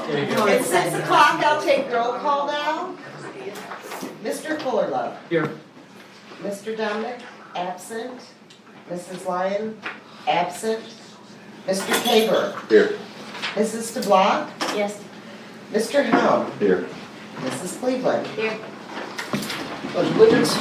There you go. It's 6 o'clock, I'll take roll call now. Mr. Fullerlove. Here. Mr. Dominic, absent. Mrs. Lyon, absent. Mr. Tabor. Here. Mrs. DeBlock. Yes. Mr. Helm. Here. Mrs. Cleveland. Here. Pledge allegiance.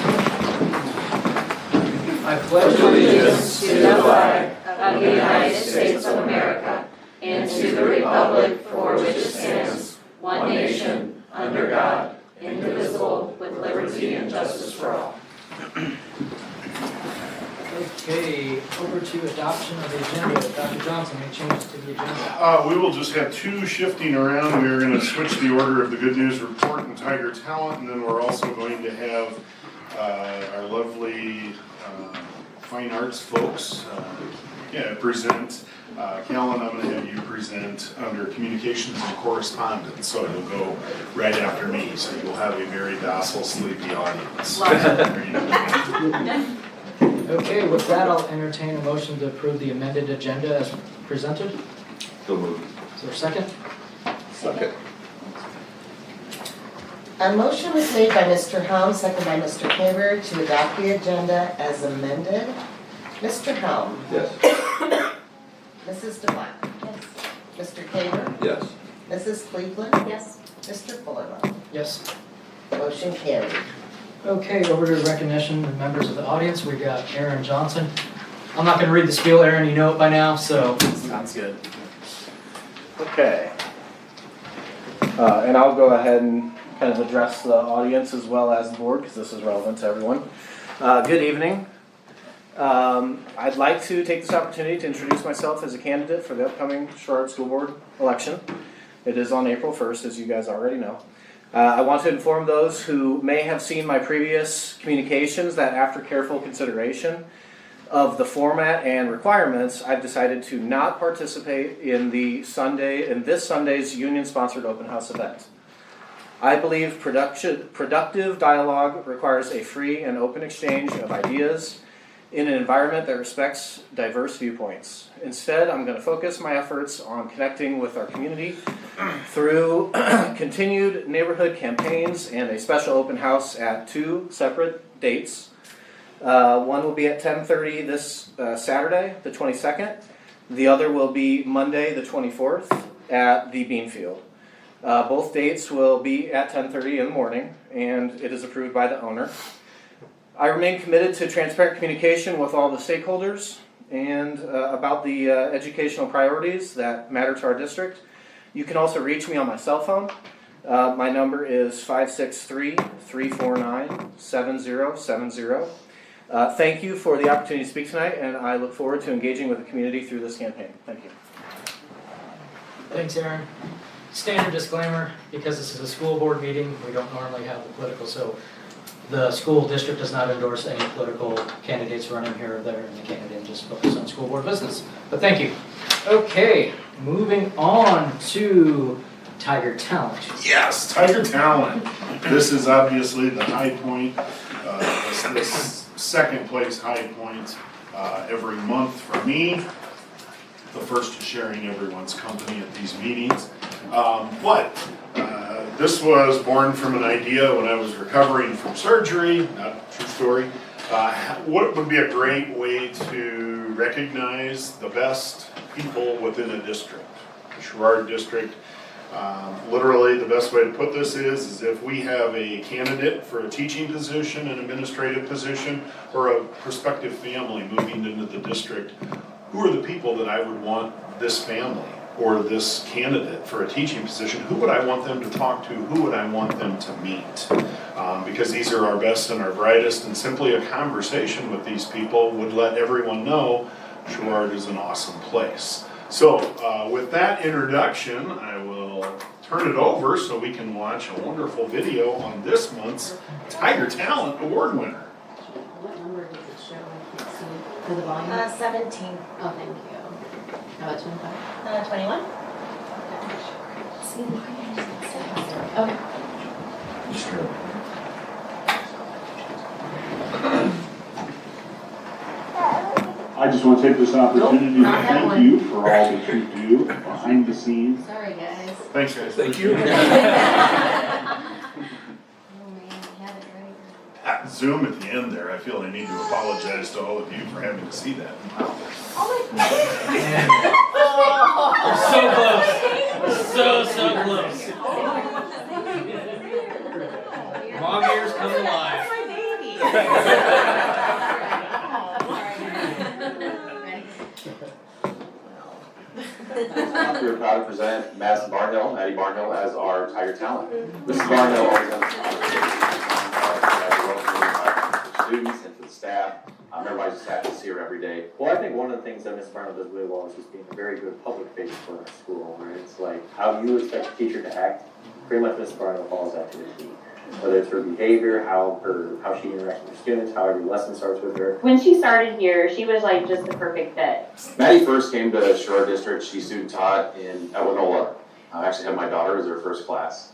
I pledge Allegiance to the flag of the United States of America and to the republic for which it stands, one nation, under God, indivisible, with liberty and justice for all. Okay, over to adoption of the agenda. Dr. Johnson, any changes to the agenda? We will just have two shifting around. We are going to switch the order of the Good News Report and Tiger Talent, and then we're also going to have our lovely fine arts folks present. Callan, I'm going to have you present under Communications and Correspondence, so it'll go right after me, so you'll have a very docile, sleepy audience. Okay, with that, I'll entertain a motion to approve the amended agenda as presented. So moved. Is there a second? Second. A motion was made by Mr. Helm, second by Mr. Tabor, to adopt the agenda as amended. Mr. Helm. Yes. Mrs. DeBlock. Yes. Mr. Tabor. Yes. Mrs. Cleveland. Yes. Mr. Fullerlove. Yes. Motion carried. Okay, over to recognition of members of the audience. We've got A.A.Ron Johnson. I'm not going to read the spiel, Aaron, you know it by now, so. Sounds good. Okay. And I'll go ahead and kind of address the audience as well as the board, because this is relevant to everyone. Good evening. I'd like to take this opportunity to introduce myself as a candidate for the upcoming Sherrard School Board election. It is on April 1st, as you guys already know. I want to inform those who may have seen my previous communications that after careful consideration of the format and requirements, I've decided to not participate in this Sunday's union-sponsored open house event. I believe productive dialogue requires a free and open exchange of ideas in an environment that respects diverse viewpoints. Instead, I'm going to focus my efforts on connecting with our community through continued neighborhood campaigns and a special open house at two separate dates. One will be at 10:30 this Saturday, the 22nd. The other will be Monday, the 24th, at the Beanfield. Both dates will be at 10:30 in the morning, and it is approved by the owner. I remain committed to transparent communication with all the stakeholders and about the educational priorities that matter to our district. You can also reach me on my cell phone. My number is 563-349-7070. Thank you for the opportunity to speak tonight, and I look forward to engaging with the community through this campaign. Thank you. Thanks, Aaron. Standard disclaimer, because this is a school board meeting, we don't normally have the political, so the school district does not endorse any political candidates running here or there, and the candidate just focus on school board business. But thank you. Okay, moving on to Tiger Talent. Yes, Tiger Talent. This is obviously the high point, this second place high point every month for me. The first is sharing everyone's company at these meetings. This was born from an idea when I was recovering from surgery, not a true story. What would be a great way to recognize the best people within a district, the Sherrard district? Literally, the best way to put this is if we have a candidate for a teaching position, an administrative position, or a prospective family moving into the district, who are the people that I would want this family or this candidate for a teaching position, who would I want them to talk to, who would I want them to meet? Because these are our best and our brightest, and simply a conversation with these people would let everyone know Sherrard is an awesome place. So with that introduction, I will turn it over so we can watch a wonderful video on this month's Tiger Talent Award winner. What number does it show? For the volume? 17. Oh, thank you. How about 25? 21? Okay. I just want to take this opportunity to thank you for all that you do behind the scenes. Sorry, guys. Thanks, guys. Thank you. Oh man, we have it right. At Zoom at the end there, I feel I need to apologize to all of you for having to see that. So close. So close. Mom ears come alive. We're proud to present Madison Barnhill, Maddie Barnhill, as our Tiger Talent. Mrs. Barnhill always has a students and for the staff. Everybody's just happy to see her every day. Well, I think one of the things that Ms. Barnhill does really well is just being a very good public face for our school, right? It's like how you expect a teacher to act, pretty much Ms. Barnhill follows that to the T. Whether it's her behavior, how she interacts with her students, how every lesson starts with her. When she started here, she was like just the perfect fit. Maddie first came to Sherrard District. She student taught at Winola. I actually had my daughter as her first class.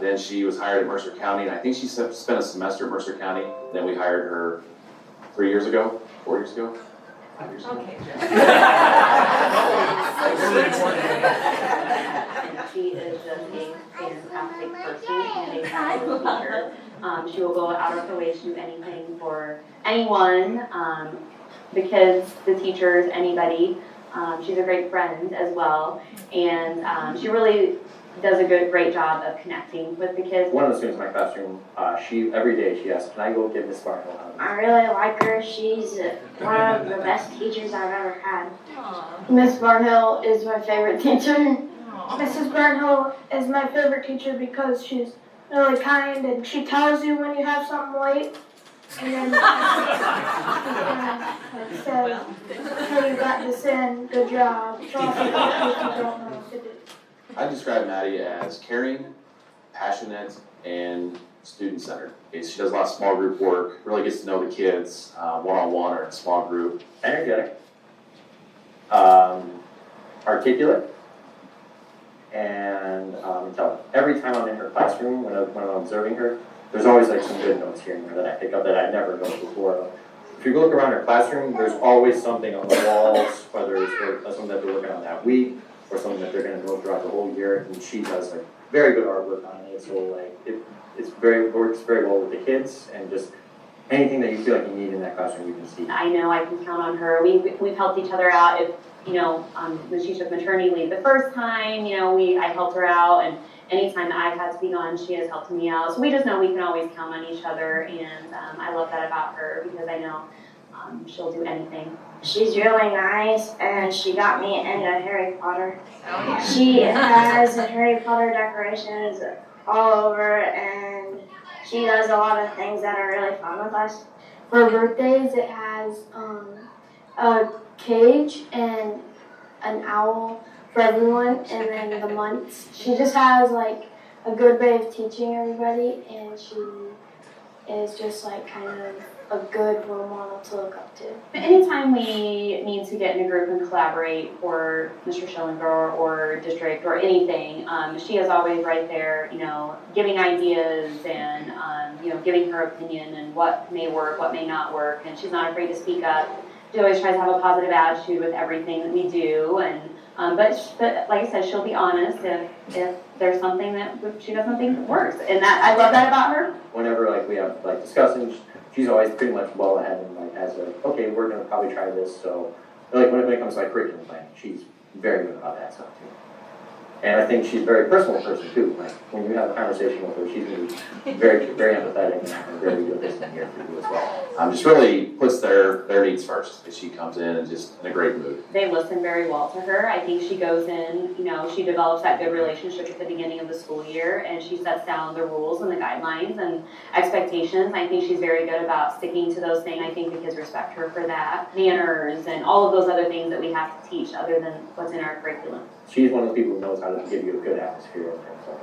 Then she was hired at Mercer County, and I think she spent a semester at Mercer County. Then we hired her 4 years ago. 5 years ago. She is just a fantastic person and a fabulous teacher. She will go out of her way to do anything for anyone, the kids, the teachers, anybody. She's a great friend as well, and she really does a great job of connecting with the kids. One of the students in my classroom, every day she asks, "Can I go give Ms. Barnhill a hug?" I really like her. She's one of the best teachers I've ever had. Miss Barnhill is my favorite teacher. Mrs. Barnhill is my favorite teacher because she's really kind and she tells you when you have something late. And then says, "Hey, you got this in. Good job." So if you don't know what to do. I describe Maddie as caring, passionate, and student-centered. She does a lot of small group work, really gets to know the kids one-on-one or in a small group. Energetic, articulate, and intelligent. Every time I'm in her classroom, when I'm observing her, there's always like some good notes here and there that I pick up that I've never noticed before. If you look around her classroom, there's always something on the walls, whether it's something that they're working on that week, or something that they're going to know throughout the whole year, and she does like very good artwork on it. So like works very well with the kids, and just anything that you feel like you need in that classroom, you can see. I know I can count on her. We've helped each other out. If when she took maternity leave the first time, I helped her out, and anytime that I've had to be gone, she has helped me out. So we just know we can always count on each other, and I love that about her because I know she'll do anything. She's really nice, and she got me into Harry Potter. She has Harry Potter decorations all over, and she does a lot of things that are really fun with us. For birthdays, it has a cage and an owl for everyone, and then the months. She just has like a good way of teaching everybody, and she is just like kind of a good role model to look up to. Anytime we need to get in a group and collaborate for Mr. Schillinger or district or anything, she is always right there, giving ideas and, giving her opinion and what may work, what may not work, and she's not afraid to speak up. She always tries to have a positive attitude with everything that we do, and but like I said, she'll be honest if there's something that she doesn't think works, and that I love that about her. Whenever we have discussions, she's always pretty much well ahead and okay, we're gonna probably try this. So when it comes to curriculum planning, she's very good about that stuff too. And I think she's a very personal person too. Like when you have a conversation with her, she's gonna be very, very empathetic and very good listening here for you as well. Just really puts their needs first. She comes in and just in a great mood. They listen very well to her. I think she goes in, she develops that good relationship at the beginning of the school year, and she sets down the rules and the guidelines and expectations. I think she's very good about sticking to those things. I think the kids respect her for that. Manners and all of those other things that we have to teach other than what's in our curriculum. She's one of the people who knows how to give you a good atmosphere in terms of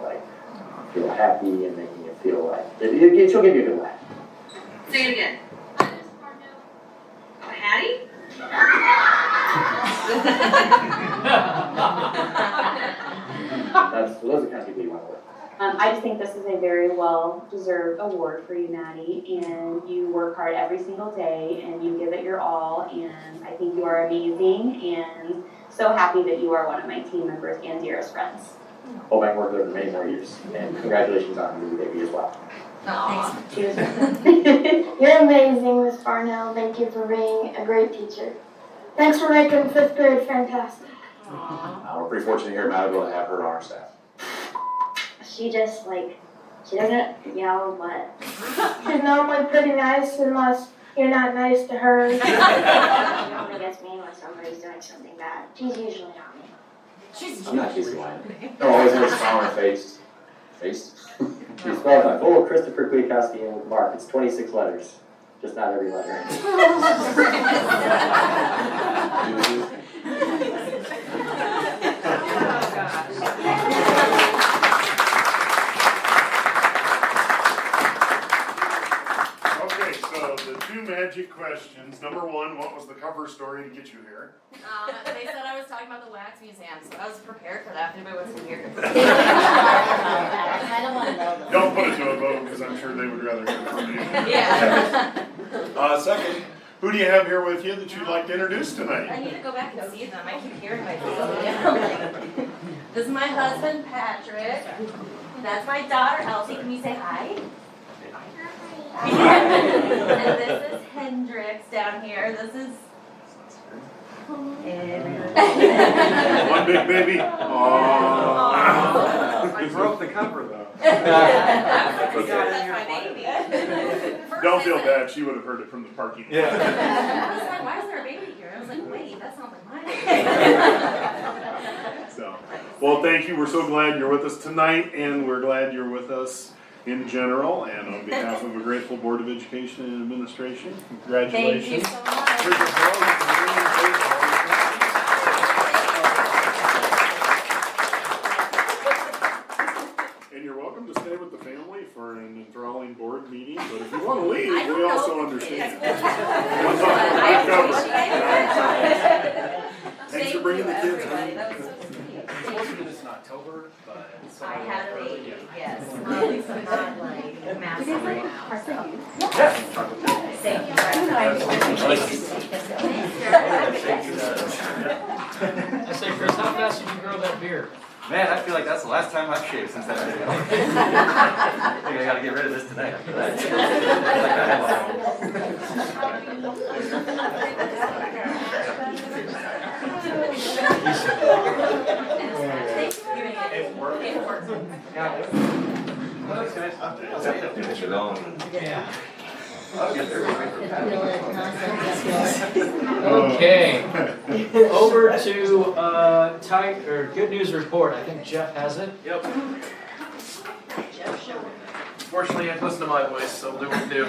feel happy and making you feel like she'll give you a good laugh. Say it again. Hattie? Those are the kind of people you want to work with. I just think this is a very well-deserved award for you, Maddie, and you work hard every single day, and you give it your all, and I think you are amazing, and so happy that you are one of my team members and dearest friends. Hope I can work there for many more years. And congratulations on your baby as well. Thanks. You're amazing, Miss Barnell. Thank you for being a great teacher. Thanks for making 5th grade fantastic. We're pretty fortunate here at Mataville to have her on our staff. She just she doesn't yell, but she's normally pretty nice unless you're not nice to her. She only gets mean when somebody's doing something bad. She's usually not mean. I'm not usually lying. They're always have a smile on her face. Face? You spelled it. Oh, Christopher Kwiatkowski and with Mark. It's 26 letters. Just not every letter. Okay, so the two magic questions. Number one, what was the cover story to get you here? They said I was talking about the wax museum, so I was prepared for that if anybody wasn't here. I don't wanna know though. Don't put it to a vote, because I'm sure they would rather hear from you. Yeah. Second, who do you have here with you that you'd like to introduce I tonight? need to go back and see them. I keep hearing myself. This is my husband, Patrick. That's my daughter, Elsie. Can you say hi? And this is Hendrix down here. This is... One big baby. Aww. You broke the cover though. That's my baby. Don't feel bad, she would have heard it from the parking lot. I was like, why is there a baby here? I was like, wait, that sounds like my baby. So, well, thank you. We're so glad you're with us tonight, and we're glad you're with us in general. And on behalf of a grateful Board of Education and Administration, congratulations. Thank you so much. Here's a ball. You can bring in the face. And you're welcome to stay with the family for an enthralling board meeting, but if you want to leave, I don't we know also if understand. I appreciate it. Thanks for bringing the kids. Everybody. That was so sweet. Supposed to do this in October, but. I had a baby, yes. At least I'm not like massive right now. So. Thank you. I say, Chris, how fast did you grow that beard? Man, I feel like that's the last time I've shaved since that video. I think I gotta get rid of this tonight after that. It works. Yeah. I'll get there. Okay. Over to good news report. I think Jeff has it. Yep. Fortunately, you have to listen to my voice, so we'll do what we do.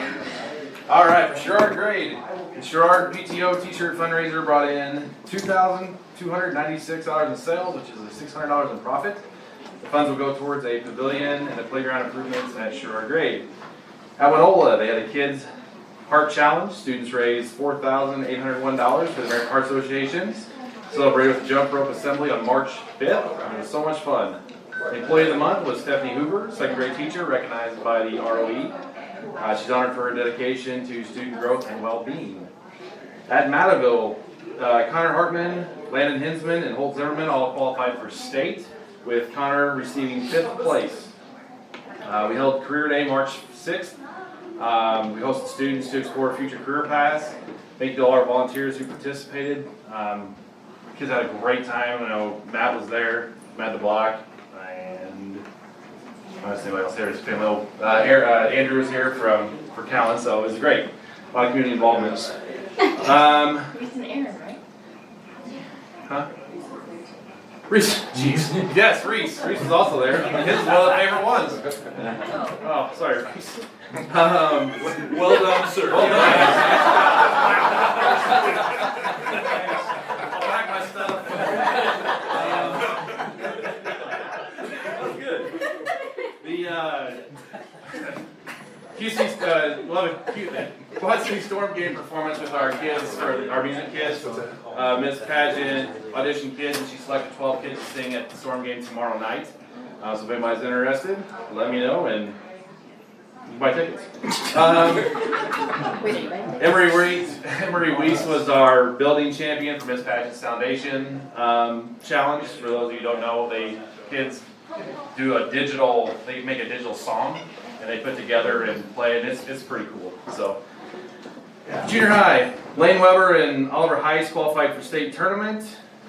All right, for Sherrard grade, the Sherrard PTO t-shirt fundraiser brought in $2,296 in sales, which is $600 in profit. The funds will go towards a pavilion and the playground improvements at Sherrard grade. At Winola, they had a kids' heart challenge. Students raised $4,801 for the American Heart Association. Celebrated with jump rope assembly on March 5th. It was so much fun. The Employee of the Month was Stephanie Hoover, second grade teacher, recognized by the ROE. She's honored for her dedication to student growth and well-being. At Mataville, Connor Hartman, Landon Hinsman, and Holt Zimmerman all qualified for state, with Connor receiving 5th place. We held Career Day March 6th. We hosted students to explore future career paths. Thank you to all our volunteers who participated. Kids had a great time. I know Matt was there, Matt the Block, and I don't see anybody else here. His family. Andrew was here for Callan, so it was great. A lot of community involvement. Reese and Aaron, right? Huh? Reese, jeez. Yes, Reese. Reese was also there. His is one of the favorite ones. Oh, sorry, Reese. Well done, sir. Well done. I'll pack my stuff. That was good. The QC, we'll have a Quad City Storm game performance with our kids, for our music kids. Miss Pageant auditioned kids, and she selected 12 kids to sing at the Storm game tomorrow night. So if anybody's interested, let me know and you can buy tickets. Emery Weiss was our building champion for Miss Pageant's Foundation challenge. For those of you who don't know, kids do they make a digital song and they put together and play it. It's pretty cool. So, junior high, Lane Weber and Oliver Heiss qualified for state tournament.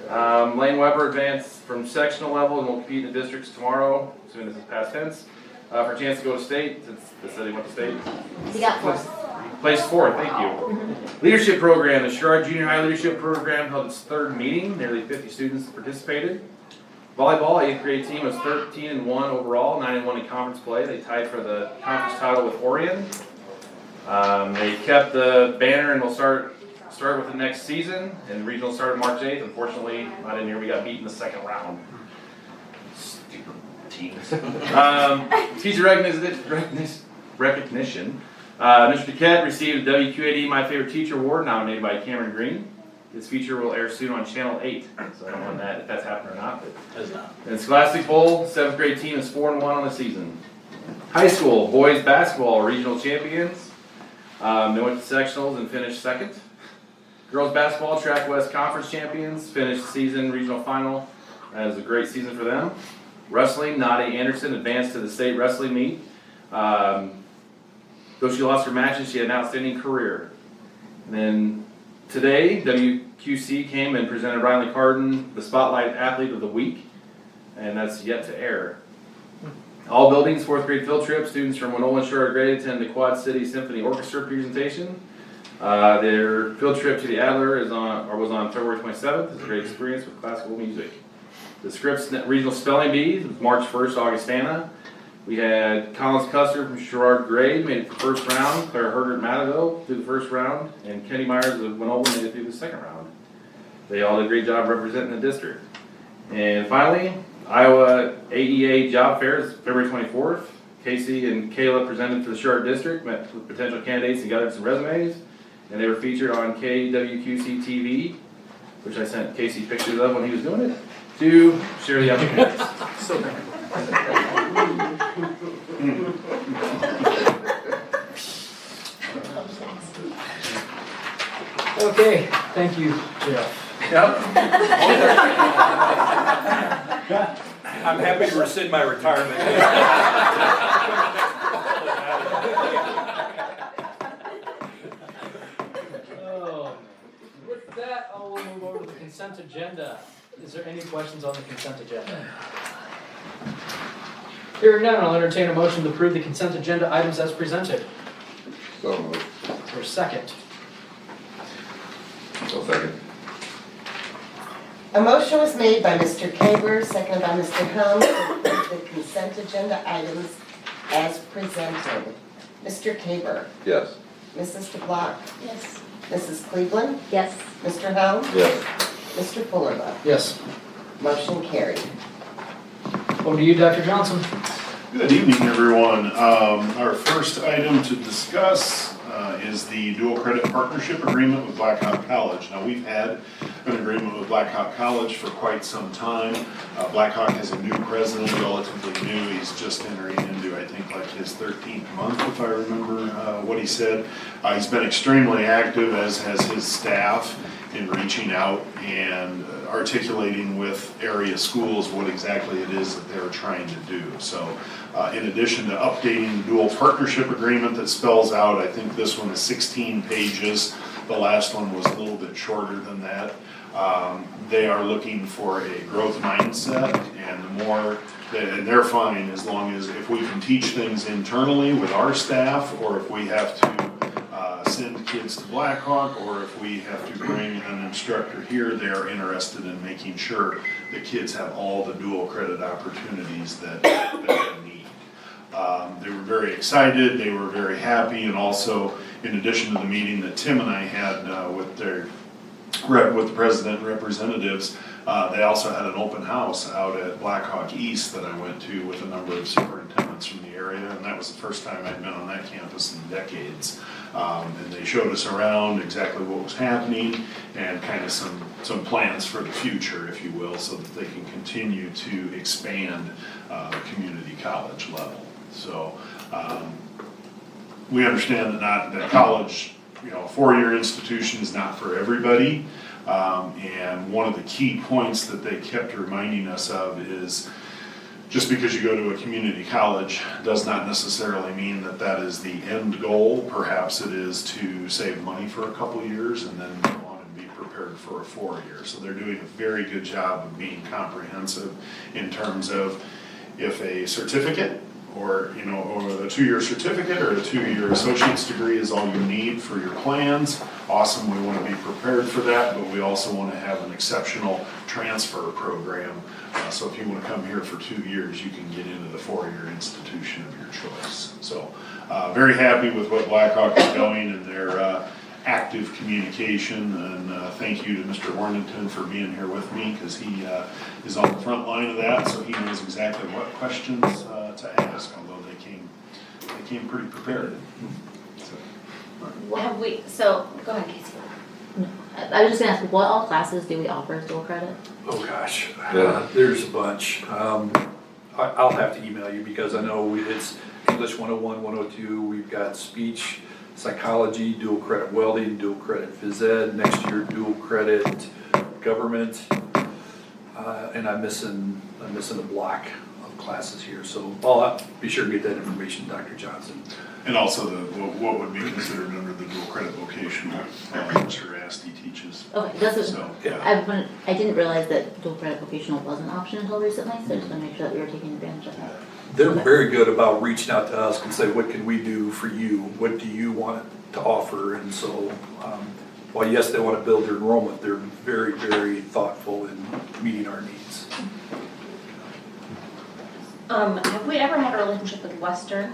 Lane Weber advanced from sectional level and will compete in the districts tomorrow, assuming this is past tense, for a chance to go to state, since they said he went to state. He got fourth. Placed fourth, thank you. Leadership program, the Sherrard Junior High Leadership Program held its third meeting. Nearly 50 students participated. Volleyball, 8th grade team was 13-1 overall, 9-1 in conference play. They tied for the conference title with Orion. They kept the banner and will start with the next season. And the regional started March 8th. Unfortunately, not in here. We got beat in the second round. Stupid team. Teacher recognition. Mr. Duquette received WQAD My Favorite Teacher Award, nominated by Cameron Green. This feature will air soon on Channel 8, so I don't know if that's happened or not. And Scholastic Bowl, 7th grade team is 4-1 on the season. High school, boys basketball, regional champions. They went to sectionals and finished second. Girls basketball, Track West Conference champions, finished season regional final. That was a great season for them. Wrestling, Nadia Anderson advanced to the state wrestling meet. Though she lost her matches, she had an outstanding career. And then today, WQC came and presented Riley Carden the Spotlight Athlete of the Week, and that's yet to air. All buildings, 4th grade field trip, students from Winola and Sherrard grade attend the Quad City Symphony Orchestra presentation. Their field trip to the Adler was on February 27th. It's a great experience with classical music. The Scripps Regional Spelling Bee was March 1st, Augustana. We had Collins Custer from Sherrard grade made it to the first round. Claire Hergert Mataville through the first round, and Kenny Myers of Winola made it through the second round. They all did a great job representing the district. And finally, Iowa AEA Job Fair is February 24th. Casey and Kayla presented for the Sherrard district, met with potential candidates and gathered some resumes. And they were featured on KWQC TV, which I sent Casey pictures of when he was doing it, to share the opportunities. So thank you. Okay, thank you, Jeff. Yep. I'm happy to rescind my retirement. With that, I will move over to the consent agenda. Is there any questions on the consent agenda? Hearing none, I'll entertain a motion to approve the consent agenda items as presented. So moved. Is there a second? So second. A motion was made by Mr. Kaber, seconded by Mr. Helms, to approve the consent agenda items as presented. Mr. Kaber. Yes. Mrs. DeBlock. Yes. Mrs. Cleveland. Yes. Mr. Helms. Yes. Mr. Fullerba. Yes. Motion carried. Over to you, Dr. Johnson. Good evening, everyone. Our first item to discuss is the dual credit partnership agreement with Black Hawk College. Now, we've had an agreement with Black Hawk College for quite some time. Black Hawk has a new president, relatively new. He's just entering into, I think, like his 13th month, if I remember what he said. He's been extremely active, as has his staff, in reaching out and articulating with area schools what exactly it is that they're trying to do. So in addition to updating the dual partnership agreement that spells out, I think this one is 16 pages. The last one was a little bit shorter than that. They are looking for a growth mindset, and the more, and they're fine as long as if we can teach things internally with our staff, or if we have to send kids to Black Hawk, or if we have to bring an instructor here, they're interested in making sure the kids have all the dual credit opportunities that they need. They were very excited, they were very happy, and also in addition to the meeting that Tim and I had with the president and representatives, They also had an open house out at Blackhawk East that I went to with a number of superintendents from the area, and that was the first time I'd been on that campus in decades. And they showed us around exactly what was happening and kind of some plans for the future, if you will, so that they can continue to expand the community college level. So we understand that college, a 4-year institution is not for everybody. And one of the key points that they kept reminding us of is just because you go to a community college does not necessarily mean that that is the end goal. Perhaps it is to save money for a couple years and then go on and be prepared for a 4-year. So they're doing a very good job of being comprehensive in terms of if a certificate or a 2-year certificate or a 2-year associate's degree is all you need for your plans, awesome, we want to be prepared for that, but we also want to have an exceptional transfer program. So if you want to come here for 2 years, you can get into the 4-year institution of your choice. So very happy with what Blackhawk is doing and their active communication, and thank you to Mr. Warnington for being here with me, because he is on the front line of that, so he knows exactly what questions to ask, although they came pretty prepared. So go ahead, Casey. I was just gonna ask, what all classes do we offer as dual credit? Oh, gosh, there's a bunch. I'll have to email you because I know it's English 101, 102, we've got speech, psychology, dual credit welding, dual credit phys ed, next year dual credit government, and I'm missing a block of classes here, so I'll be sure to get that information, Dr. Johnson. And also what would be considered under the dual credit vocational, Mr. Asti teaches. Okay, that's what, So, yeah. I didn't realize that dual credit vocational was an option until recently, so I just wanna make sure that we were taking advantage of that. They're very good about reaching out to us and say, what can we do for you? What do you want to offer? And so, while yes, they want to build their enrollment, they're very, very thoughtful in meeting our needs. Have we ever had a relationship with Western?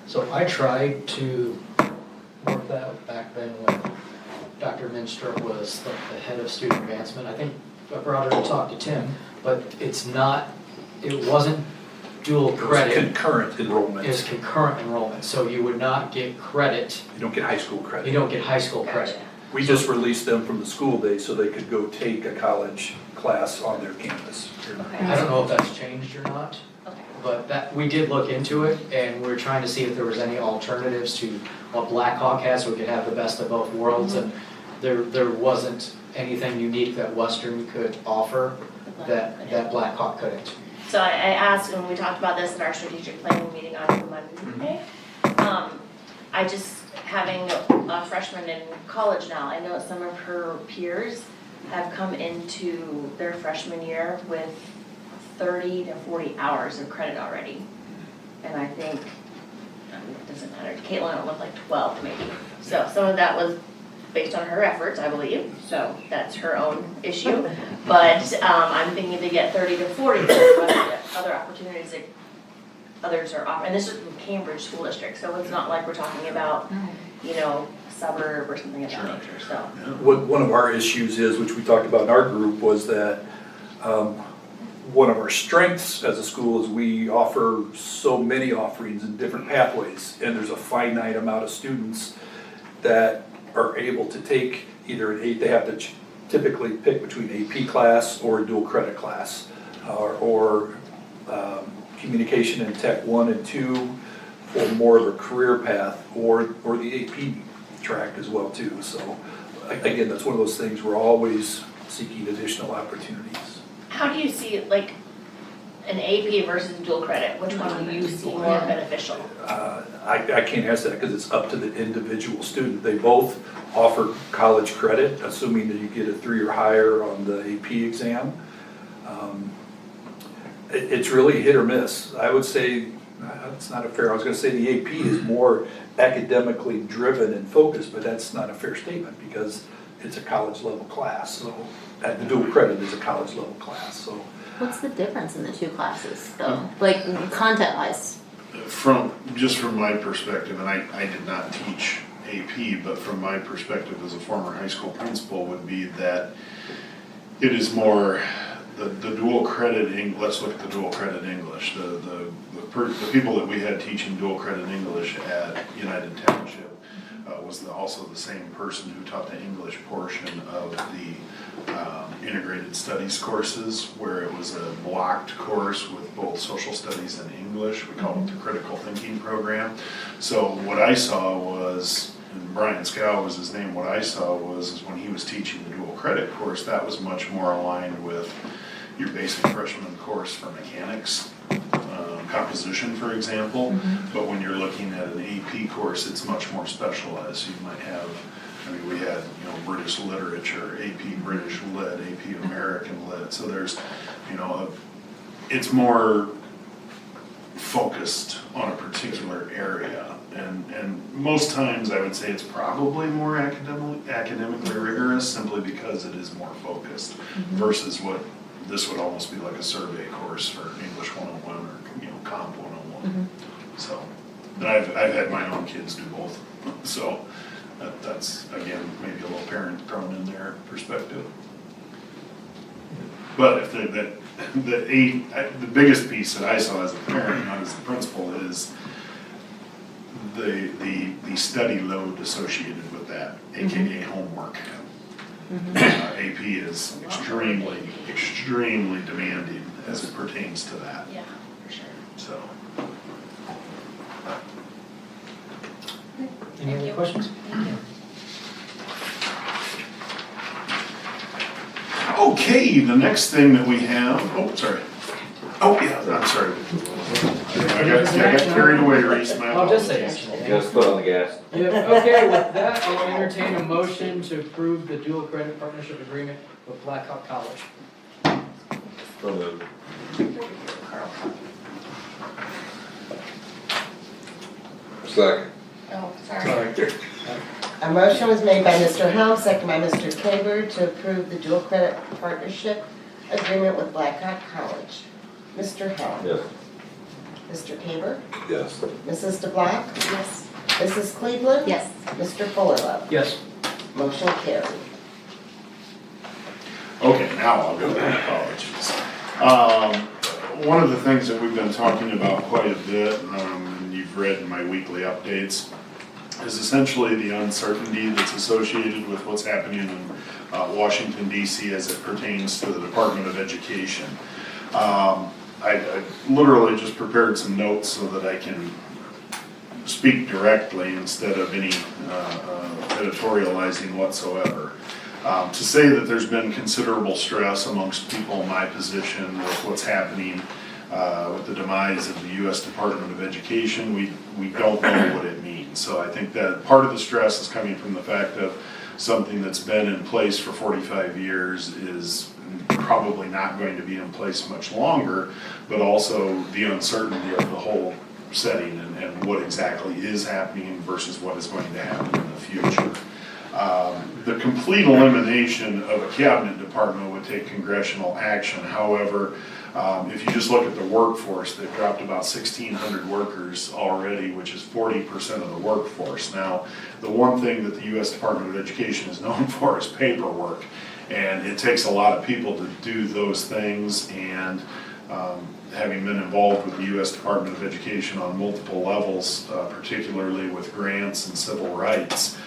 So I tried to work that back then when Dr. Minster was the head of student advancement. I think I brought her to talk to Tim, but it wasn't dual credit. Concurrent enrollment. It's concurrent enrollment, so you would not get credit. You don't get high school credit. You don't get high school credit. We just released them from the school day so they could go take a college class on their campus. Okay. I don't know if that's changed or not, Okay. but we did look into it, and we were trying to see if there was any alternatives to what Blackhawk has, so we could have the best of both worlds, and there wasn't anything unique that Western could offer that Blackhawk couldn't. So I asked when we talked about this at our strategic planning meeting on Monday. I just, having a freshman in college now, I know some of her peers have come into their freshman year with 30 to 40 hours of credit already. And I think, it doesn't matter, Caitlin it looked like 12 maybe. So some of that was based on her efforts, I believe, so that's her own issue. But I'm thinking to get 30 to 40, other opportunities that others are offering. And this is from Cambridge School District, so it's not like we're talking about, a suburb or something of that nature, so. One of our issues is, which we talked about in our group, was that one of our strengths as a school is we offer so many offerings in different pathways, and there's a finite amount of students that are able to take either they have to typically pick between AP class or a dual credit class, or communication and tech 1 and 2 for more of a career path, or the AP track as well too. So again, that's one of those things we're always seeking additional opportunities. How do you see like an AP versus dual credit? Which one do you see more beneficial? I can't answer that because it's up to the individual student. They both offer college credit, assuming that you get a 3 or higher on the AP exam. It's really hit or miss. I would say, that's not a fair, I was gonna say the AP is more academically driven and focused, but that's not a fair statement because it's a college level class. So the dual credit is a college level class, so. What's the difference in the two classes though, like content wise? From my perspective, and I did not teach AP, but from my perspective as a former high school principal would be that It is more the dual credit, let's look at the dual credit English. The people that we had teaching dual credit English at United Township was also the same person who taught the English portion of the integrated studies courses, where it was a blocked course with both social studies and English. We called it the critical thinking program. So what I saw was, and Brian Scow was his name, what I saw was when he was teaching the dual credit course, that was much more aligned with your basic freshman course for mechanics, composition, for example. But when you're looking at an AP course, it's much more specialized. You might have, I mean, we had, British literature, AP British Lit, AP American Lit. So there's, it's more focused on a particular area. And most times I would say it's probably more academically rigorous, simply because it is more focused versus what this would almost be like a survey course for English 101 or Comp 101. So, and I've had my own kids do both. So that's again maybe a little parent thrown in there perspective. But if the biggest piece that I saw as a parent, not as a principal, is the study load associated with that, aka homework. AP is extremely demanding as it pertains to that. Yeah, for sure. So. Any other questions? Thank you. Okay, the next thing that we have, sorry. Oh, yeah, I'm sorry. I got carried away, Reese, my I'll just say apologies. action. Just put on the gas. Okay, with that, I'll entertain a motion to approve the dual credit partnership agreement with Blackhawk College. So moved. Second. Oh, sorry. A motion was made by Mr. Helm, second by Mr. Kaber, to approve the dual credit partnership agreement with Blackhawk College. Mr. Helm. Yes. Mr. Kaber. Yes. Mrs. DeBlock. Yes. Mrs. Cleveland. Yes. Mr. Fullerlove. Yes. Motion carried. Okay, now I'll go to apologies. One of the things that we've been talking about quite a bit, and you've read in my weekly updates, is essentially the uncertainty that's associated with what's happening in Washington, D.C. as it pertains to the Department of Education. I literally just prepared some notes so that I can speak directly instead of any editorializing whatsoever. To say that there's been considerable stress amongst people in my position with what's happening with the demise of the U.S. Department of Education, we don't know what it means. So I think that part of the stress is coming from the fact of something that's been in place for 45 years is probably not going to be in place much longer, but also the uncertainty of the whole setting and what exactly is happening versus what is going to happen in the future. The complete elimination of a cabinet department would take congressional action. However, if you just look at the workforce, they've dropped about 1,600 workers already, which is 40% of the workforce. Now, the one thing that the U.S. Department of Education is known for is paperwork, and it takes a lot of people to do those things. And having been involved with the U.S. Department of Education on multiple levels, particularly with grants and civil rights,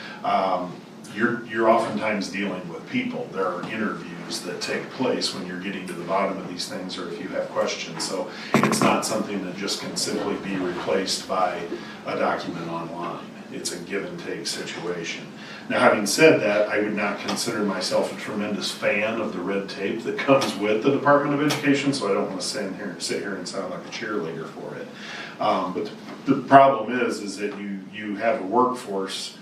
you're oftentimes dealing with people. There are interviews that take place when you're getting to the bottom of these things, or if you have questions. So it's not something that just can simply be replaced by a document online. It's a give and take situation. Now, having said that, I would not consider myself a tremendous fan of the red tape that comes with the Department of Education, so I don't want to sit here and sound like a cheerleader for it. But the problem is that you have a workforce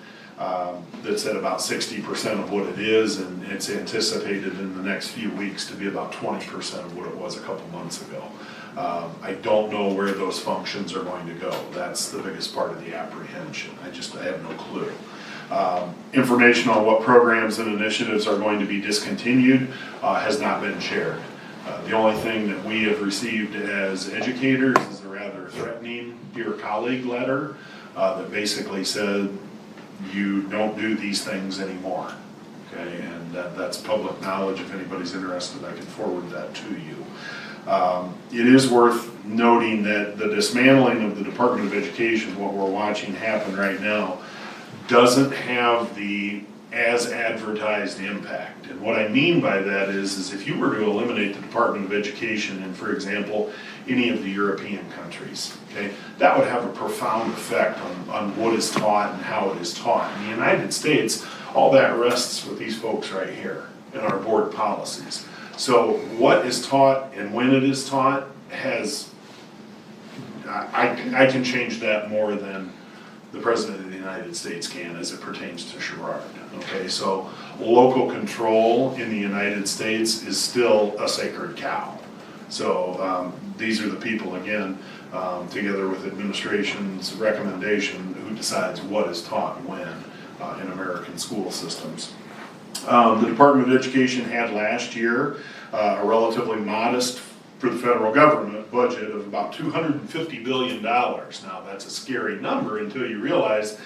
that's at about 60% of what it is, and it's anticipated in the next few weeks to be about 20% of what it was a couple months ago. I don't know where those functions are going to go. That's the biggest part of the apprehension. I have no clue. Information on what programs and initiatives are going to be discontinued has not been shared. The only thing that we have received as educators is a rather threatening dear colleague letter that basically said, you don't do these things anymore. okay? And that's public knowledge. If anybody's interested, I can forward that to you. It is worth noting that the dismantling of the Department of Education, what we're watching happen right now, doesn't have the as advertised impact. And what I mean by that is if you were to eliminate the Department of Education in, for example, any of the European countries, okay, that would have a profound effect on what is taught and how it is taught. In the United States, all that rests with these folks right here in our board policies. So what is taught and when it is taught has, I can change that more than the President of the United States can as it pertains to Sherrard. Okay, so local control in the United States is still a sacred cow. So these are the people, again, together with administration's recommendation, who decides what is taught when in American school systems. The Department of Education had last year a relatively modest, for the federal government, budget of about $250 billion. Now that's a scary number until you realize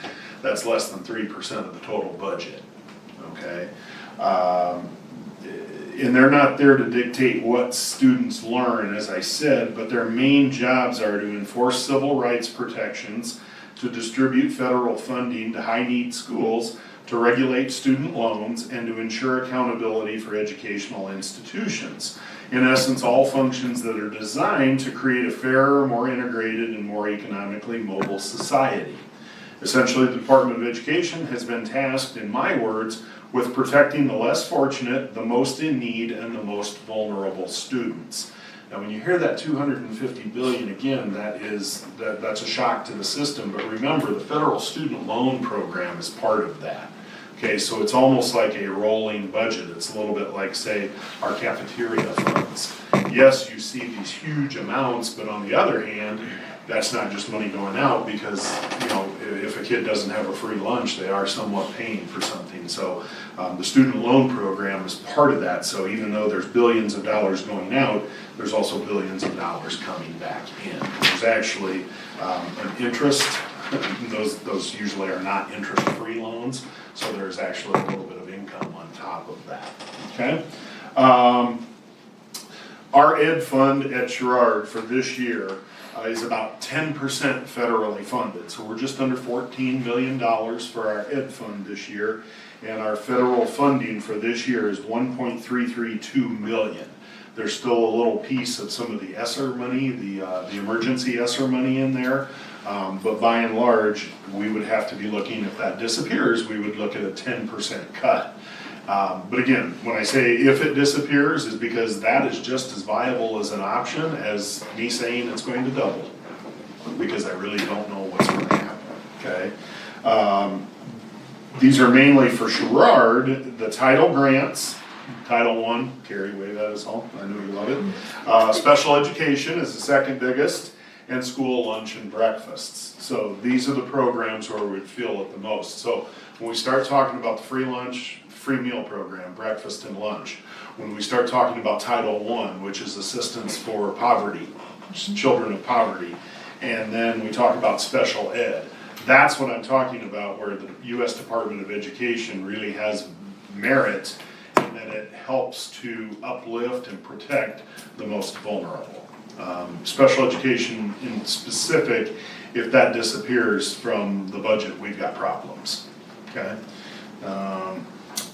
that's less than 3% of the total budget, okay? And they're not there to dictate what students learn, as I said, but their main jobs are to enforce civil rights protections, to distribute federal funding to high-need schools, to regulate student loans, and to ensure accountability for educational institutions. In essence, all functions that are designed to create a fairer, more integrated, and more economically mobile society. Essentially, the Department of Education has been tasked, in my words, with protecting the less fortunate, the most in need, and the most vulnerable students. Now, when you hear that $250 billion again, that's a shock to the system. But remember, the federal student loan program is part of that. Okay, so it's almost like a rolling budget. It's a little bit like, say, our cafeteria funds. Yes, you see these huge amounts, but on the other hand, that's not just money going out because, you know, if a kid doesn't have a free lunch, they are somewhat paying for something. So the student loan program is part of that. So even though there's billions of dollars going out, there's also billions of dollars coming back in. There's actually an interest. Those usually are not interest-free loans, so there's actually a little bit of income on top of that, okay? Our ed fund at Sherrard for this year is about 10% federally funded, so we're just under $14 million for our ed fund this year, and our federal funding for this year is $1.332 million. There's still a little piece of some of the ESSER money, the emergency ESSER money in there. But by and large, we would have to be looking, if that disappears, we would look at a 10% cut. But again, when I say if it disappears, is because that is just as viable as an option as me saying it's going to double. Because I really don't know what's going to happen, okay? These are mainly for Sherrard, the title grants. Title I, Carrie, wave at us all, I know you love it. Special education is the second biggest, and school lunch and breakfasts. So these are the programs where we feel it the most. So when we start talking about the free lunch, free meal program, breakfast and lunch, when we start talking about Title I, which is assistance for poverty, children of poverty, and then we talk about special ed, that's what I'm talking about, where the U.S. Department of Education really has merit in that it helps to uplift and protect the most vulnerable. Special education in specific, if that disappears from the budget, we've got problems, okay?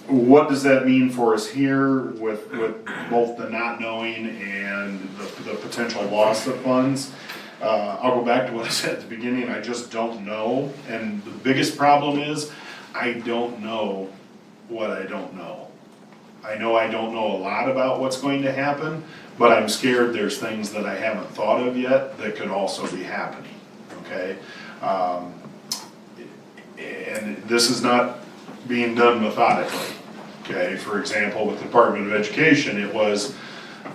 What does that mean for us here with both the not knowing and the potential loss of funds? I'll go back to what I said at the beginning, I just don't know. And the biggest problem is, I don't know what I don't know. I know I don't know a lot about what's going to happen, but I'm scared there's things that I haven't thought of yet that could also be happening, okay? And this is not being done methodically, okay? For example, with the Department of Education, it was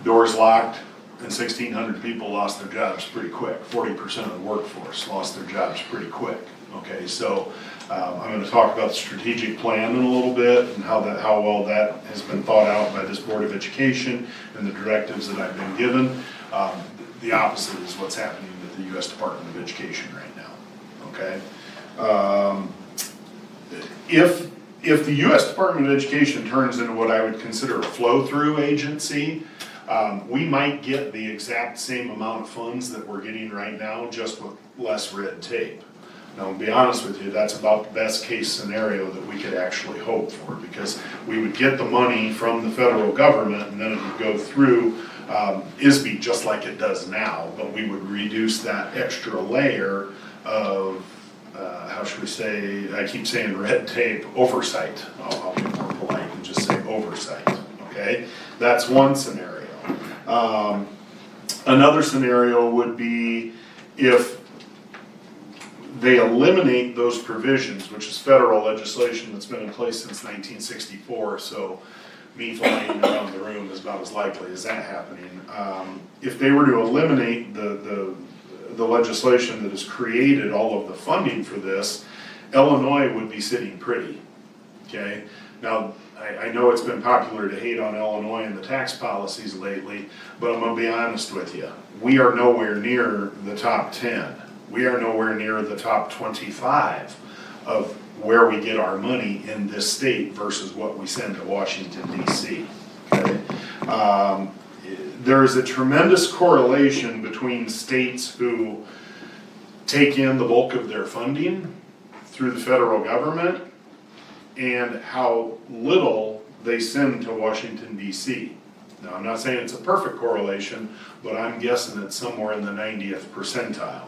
doors locked and 1,600 people lost their jobs pretty quick. 40% of the workforce lost their jobs pretty quick, okay? So I'm going to talk about the strategic plan in a little bit and how well that has been thought out by this Board of Education and the directives that I've been given. The opposite is what's happening with the U.S. Department of Education right now, okay? If if the US Department of Education turns into what I would consider a flow-through agency, we might get the exact same amount of funds that we're getting right now, just with less red tape. Now, to be honest with you, that's about the best case scenario that we could actually hope for, because we would get the money from the federal government and then it would go through ISB just like it does now, but we would reduce that extra layer of, how should we say, I keep saying red tape, oversight. I'll be more polite and just say oversight, okay? That's one scenario. Another scenario would be if they eliminate those provisions, which is federal legislation that's been in place since 1964, so me flying around the room is about as likely as that happening. If they were to eliminate the legislation that has created all of the funding for this, Illinois would be sitting pretty, okay? Now, I know it's been popular to hate on Illinois and the tax policies lately, but I'm gonna be honest with you. We are nowhere near the top 10. We are nowhere near the top 25 of where we get our money in this state versus what we send to Washington, D.C., okay? There is a tremendous correlation between states who take in the bulk of their funding through the federal government and how little they send to Washington, D.C. Now, I'm not saying it's a perfect correlation, but I'm guessing it's somewhere in the 90th percentile.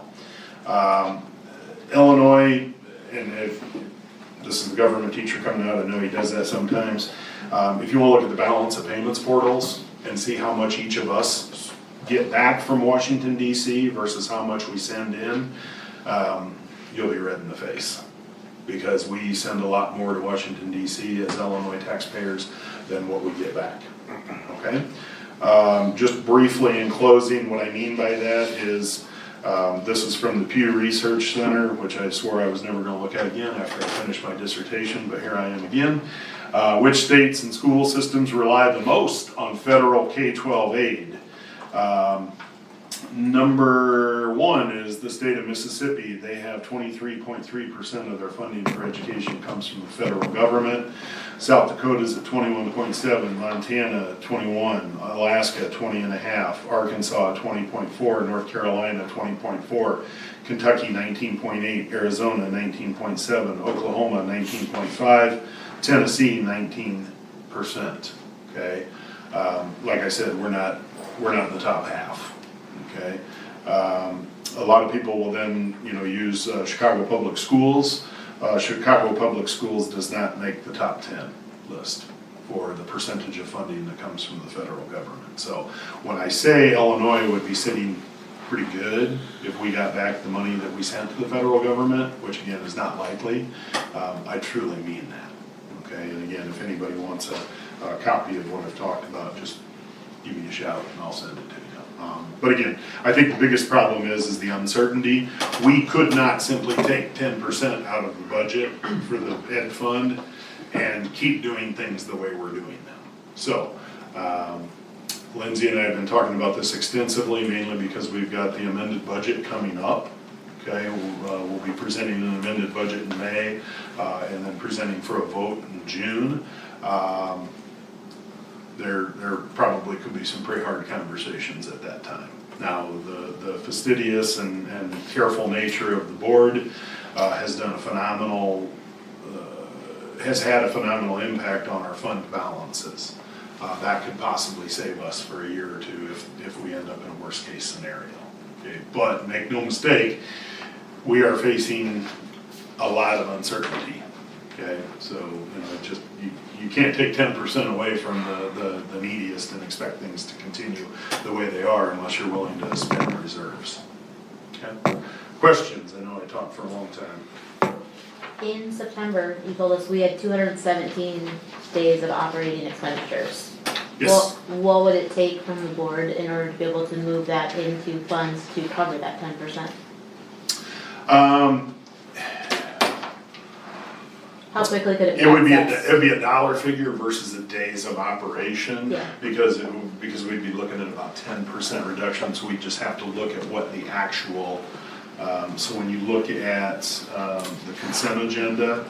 Illinois, and if this is a government teacher coming out, I know he does that sometimes. If you want to look at the balance of payments portals and see how much each of us get back from Washington, D.C. versus how much we send in, you'll be red in the face. Because we send a lot more to Washington, D.C. as Illinois taxpayers than what we get back, okay? Just briefly in closing, what I mean by that is, this is from the Pew Research Center, which I swore I was never going to look at again after I finished my dissertation, but here I am again. Which states and school systems rely the most on federal K-12 aid? Number one is the state of Mississippi. They have 23.3% of their funding for education comes from the federal government. South Dakota's at 21.7, Montana at 21, Alaska at 20.5, Arkansas at 20.4, North Carolina 20.4, Kentucky 19.8, Arizona 19.7, Oklahoma 19.5, Tennessee 19%. Okay, like I said, we're not in the top half. Okay, a lot of people will then use Chicago Public Schools. Chicago Public Schools does not make the top 10 list for the percentage of funding that comes from the federal government. So when I say Illinois would be sitting pretty good if we got back the money that we sent to the federal government, which again is not likely, I truly mean that. Okay, and again, if anybody wants a copy of what I've talked about, just give me a shout and I'll send it to you. But again, I think the biggest problem is the uncertainty. We could not simply take 10% out of the budget for the ed fund and keep doing things the way we're doing them. So, Lindsay and I have been talking about this extensively, mainly because we've got the amended budget coming up. Okay, we'll be presenting an amended budget in May, and then presenting for a vote in June. There probably could be some pretty hard conversations at that time. Now, the fastidious and careful nature of the board has had a phenomenal impact on our fund balances. That could possibly save us for a year or two if we end up in a worst case scenario. Okay? But make no mistake, we are facing a lot of uncertainty. Okay, so you can't take 10% away from the neediest and expect things to continue the way they are unless you're willing to spend reserves. Okay, questions? I know I talked for a long time. In September, you told us we had 217 days of operating expenditures. Yes. What would it take from the board in order to be able to move that into funds to cover that 10%? How quickly could it be? It would be a dollar figure versus a days of operation, yeah. because we'd be looking at about 10% reduction. So we just have to look at what the actual. So when you look at the consent agenda,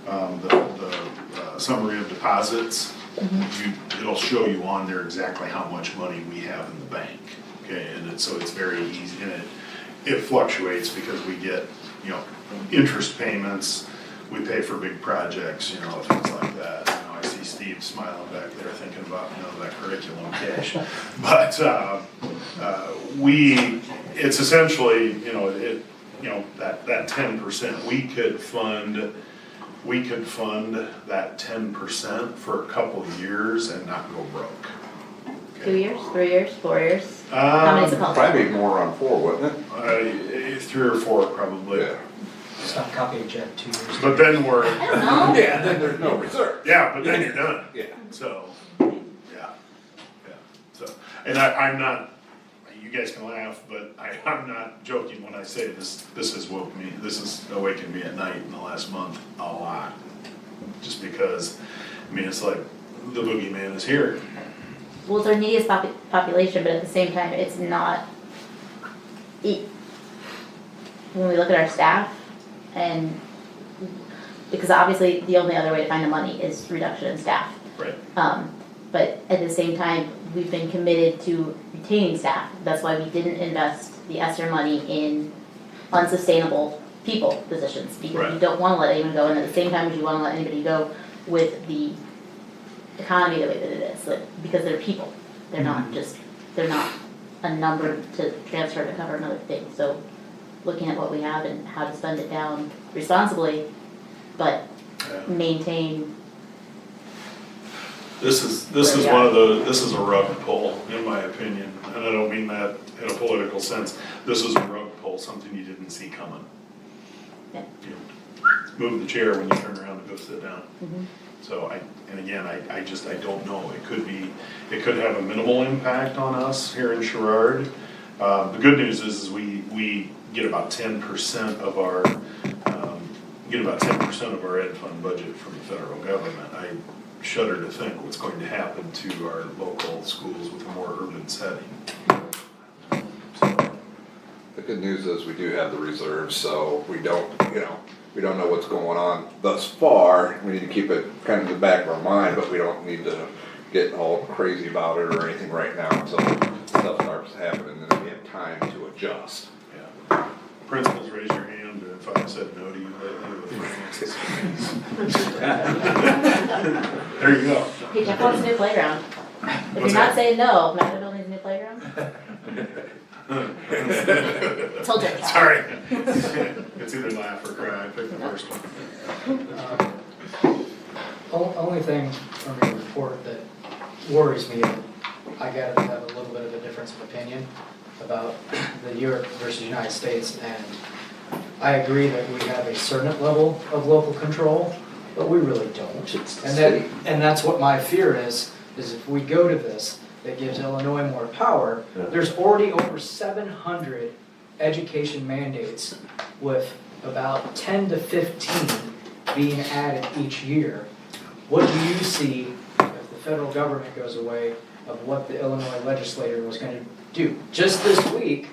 the summary of deposits, it'll show you on there exactly how much money we have in the bank. Okay, and so it's very easy, and it fluctuates because we get, you know, interest payments, we pay for big projects, you know, things like that. You know, I see Steve smiling back there thinking about, you know, that curriculum cash. But, it's essentially, you know, that 10%, we could fund that 10% for a couple of years and not go broke. 2 years, 3 years, 4 years? How many's it called? Probably more on 4, wouldn't it? 3 or 4 probably. Yeah. Stop copying Jet 2 years. But then we're, I don't know. Yeah, then there's no reserve. yeah, but then you're done. Yeah. So, yeah. So, and I'm not, you guys can laugh, but I'm not joking when I say this has awakened me at night in the last month a lot. Just because, I mean, it's like the boogeyman is here. Well, it's our neediest population, but at the same time, it's not, when we look at our staff, and, because obviously the only other way to find the money is reduction in staff. Right. But at the same time, we've been committed to retaining staff. That's why we didn't invest the ESSER money in unsustainable people positions, because Right. you don't wanna let anyone go, and at the same time as you wanna let anybody go with the economy the way that it is, because they're people. They're not a number to transfer to cover another thing. So looking at what we have and how to spend it down responsibly, but maintain. This is a rug pull, in my opinion, and I don't mean that in a political sense. This is a rug pull, something you didn't see coming. Yeah. You move the chair when you turn around to go sit down. Mhm. So I don't know, it could have a minimal impact on us here in Sherrard. The good news is we get about 10% of our, ed fund budget from the federal government. I shudder to think what's going to happen to our local schools with a more urban setting. The good news is we do have the reserves, so we don't know what's going on thus far. We need to keep it kind of in the back of our mind, but we don't need to get all crazy about it or anything right now until stuff starts happening, and then we have time to adjust. Yeah. Principals, raise your hand if I've said no to you lately with finances. There you go. Hey, Jeff wants a new playground. If What's you're not that? saying no, Magna Building's a new playground? Told you. Sorry. It's either laugh or cry, pick the first one. Only thing from your report that worries me, I gotta have a little bit of a difference of opinion about the Europe versus United States, and I agree that we have a certain level of local control, but we really don't. And that's what my fear is if we go to this, that gives Illinois more power. There's already over 700 education mandates with about 10 to 15 being added each year. What do you see if the federal government goes away of what the Illinois legislature was going to do? Just this week,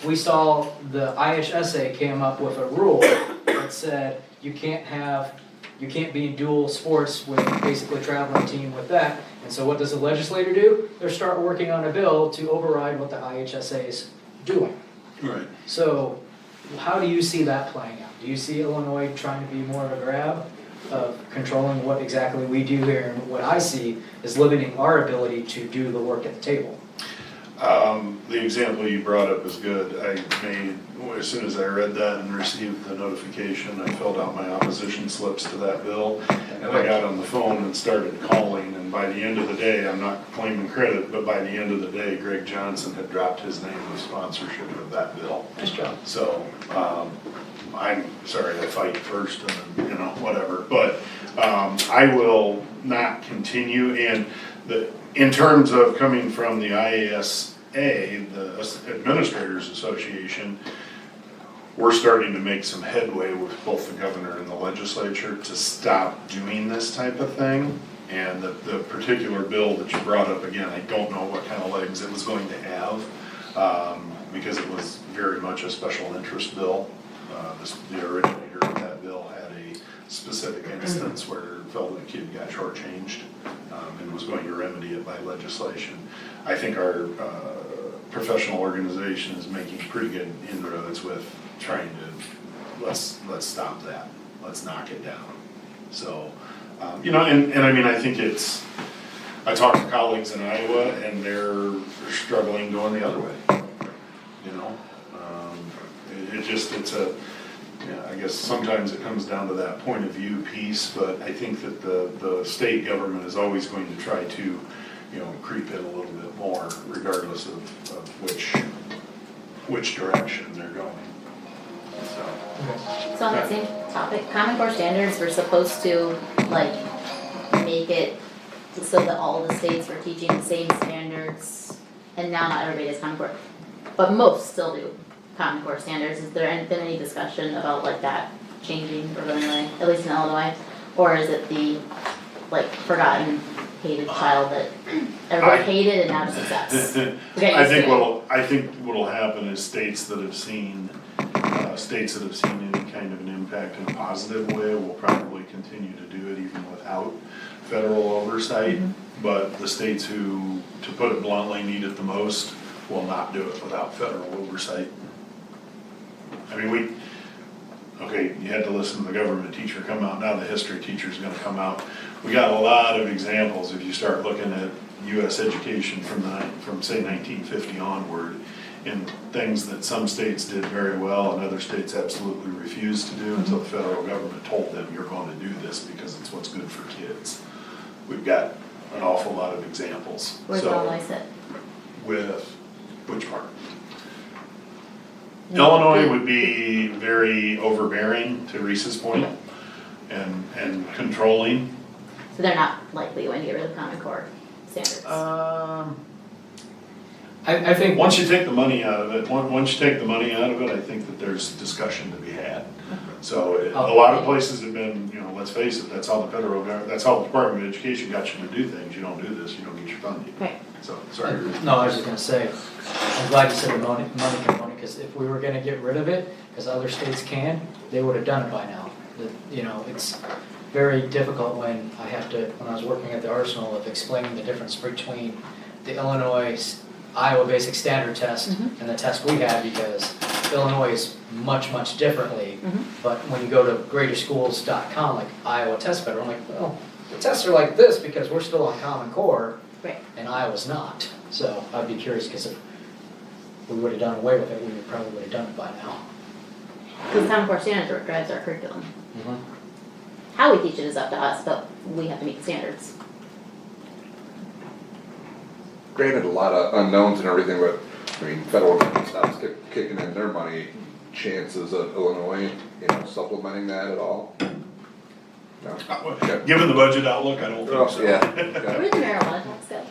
we saw the IHSA came up with a rule that said you can't be in dual sports with basically traveling team with that. And so what does the legislator do? They start working on a bill to override what the IHSA is doing. Right. So how do you see that playing out? Do you see Illinois trying to be more of a grab of controlling what exactly we do here? And what I see is limiting our ability to do the work at the table. The example you brought up is good. As soon as I read that and received the notification, I filled out my opposition slips to that bill, and I got on the phone and started calling, and by the end of the day, I'm not claiming credit, but by the end of the day, Greg Johnson had dropped his name in the sponsorship of that bill. Nice job. So, I'm sorry, I fight first and then, whatever, but, I will not continue, and in terms of coming from the IASA, the Administrators Association, we're starting to make some headway with both the governor and the legislature to stop doing this type of thing. And the particular bill that you brought up, again, I don't know what kind of legs it was going to have, because it was very much a special interest bill. The originator of that that bill had a specific instance where it felt that a kid got shortchanged, and was going to remedy it by legislation. I think our professional organization is making pretty good inroads with trying to, let's stop that, let's knock it down. So, you know, and I mean, I think it's, I talked to colleagues in Iowa and they're struggling going the other way, you know? It's a, yeah, I guess sometimes it comes down to that point of view piece, but I think that the state government is always going to try to, you know, creep in a little bit more regardless of which direction they're going. So on that same topic, Common Core standards were supposed to like make it so that all the states were teaching the same standards, and now not everybody does Common Core, but most still do Common Core standards. Is there been any discussion about like that changing or going away, at least in Illinois, or is it the like forgotten, hated child that everybody hated and now just accepts? I think what'll happen is states that have seen any kind of an impact in a positive way will probably continue to do it even without federal oversight. But the states who, to put it bluntly, need it the most will not do it without federal oversight. I mean, you had to listen to the government teacher come out, now the history teacher's gonna come out. We got a lot of examples if you start looking at US education from say 1950 onward, in things that some states did very well and other states absolutely refused to do until the federal government told them, you're going to do this because it's what's good for kids. We've got an awful lot of examples. Where's Illinois sit? With which part? Illinois would be very overbearing, to Reese's point, and controlling. So they're not likely going to get rid of Common Core standards. I think once you take the money out of it, I think that there's discussion to be had. So a lot of places have been, you know, let's face it, that's how the Department of Education got you to do things. You don't do this, you don't get your funding. Right. So, sorry. No, I was just gonna say, I'm glad you said the money component, because if we were gonna get rid of it, because other states can, they would have done it by now. You know, it's very difficult when I was working at the Arsenal of explaining the difference between the Iowa Basic Standard Test and the test we had, because Illinois is much differently. But when you go to greaterschools.com, like Iowa Test Federal, I'm like, well, the tests are like this because we're still on Common Core, and Iowa's not. So I'd be curious, because if we would have done away with it, we would probably have done it by now. Because Common Core standards are what drives our curriculum. How we teach it is up to us, but we have to meet the standards. Granted, a lot of unknowns and everything, but I mean, federal government stops kicking in their money. Chances of Illinois, you know, supplementing that at all? No. Given the budget outlook, I don't think so. Yeah. Where'd the marijuana tax go?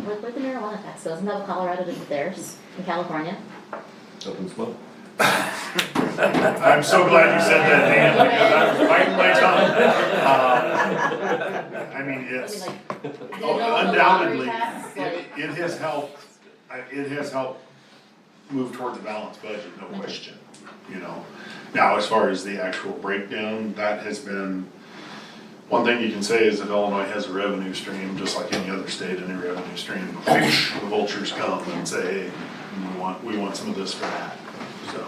Where'd the marijuana tax go? Isn't that what Colorado did with theirs in California? Up in smoke. I'm so glad you said that, Dan, because I was biting my tongue. I mean, it's undoubtedly, it has helped. It has helped move towards a balanced budget, no question. You know, now as far as the actual breakdown, that has been one thing you can say is that Illinois has a revenue stream, just like any other state, any revenue stream. The vultures come and say, hey, we want some of this for that. So,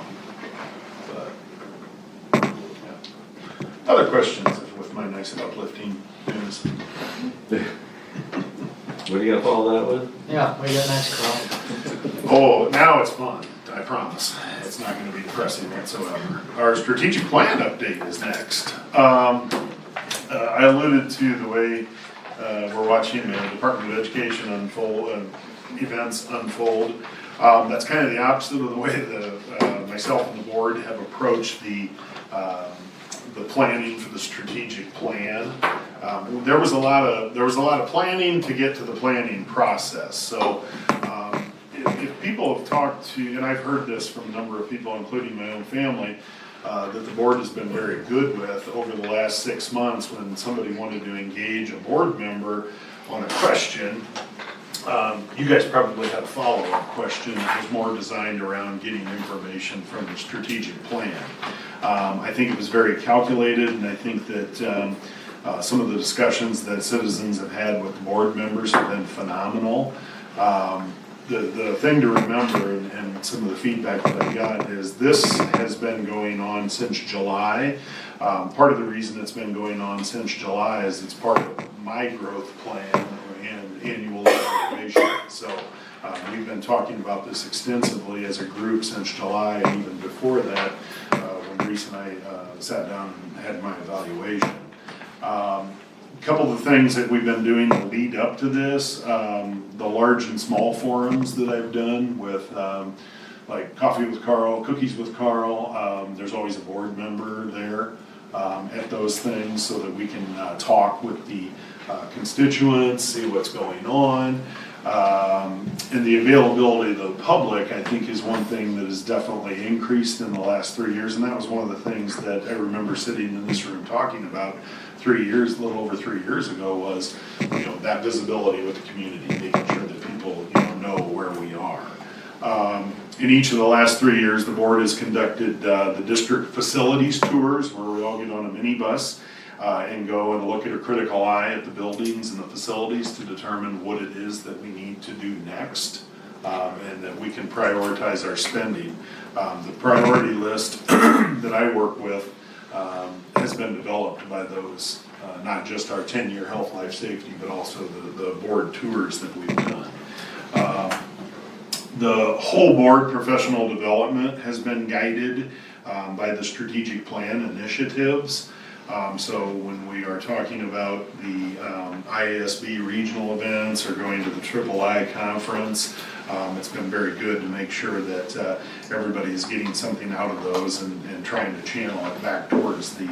but yeah. Other questions with my nice and uplifting news? What are you gonna follow that with? Yeah, what do you got next, Carl? Oh, now it's fun, I promise. It's not gonna be depressing whatsoever. Our strategic plan update is next. I alluded to the way we're watching the Department of Education events unfold. That's kind of the opposite of the way that myself and the board have approached the planning for the strategic plan. There was a lot of planning to get to the planning process. So if people have talked to, and I've heard this from a number of people, including my own family, that the board has been very good with over the last 6 months when somebody wanted to engage a board member on a question, You guys probably had a follow-up question that was more designed around getting information from the strategic plan. I think it was very calculated, and I think that some of the discussions that citizens have had with board members have been phenomenal. The thing to remember, and some of the feedback that I got, is this has been going on since July. Part of the reason it's been going on since July is it's part of my growth plan and annual evaluation. So we've been talking about this extensively as a group since July, and even before that, when Reese and I sat down and had my evaluation. A couple of things that we've been doing to lead up to this, the large and small forums that I've done with like Coffee with Carl, Cookies with Carl. There's always a board member there at those things so that we can talk with the constituents, see what's going on. And the availability of the public, I think, is one thing that has definitely increased in the last 3 years. And that was one of the things that I remember sitting in this room talking about a little over 3 years ago, was, that visibility with the community, making sure that people, know where we are. In each of the last 3 years, the board has conducted the district facilities tours, where we all get on a minibus and go and look at a critical eye at the buildings and the facilities to determine what it is that we need to do next, and that we can prioritize our spending. The priority list that I work with has been developed by those, not just our 10-year health, life, safety, but also the board tours that we've done. The whole board professional development has been guided by the strategic plan initiatives. So when we are talking about the IASB regional events or going to the III conference, it's been very good to make sure that everybody is getting something out of those and trying to channel it back towards the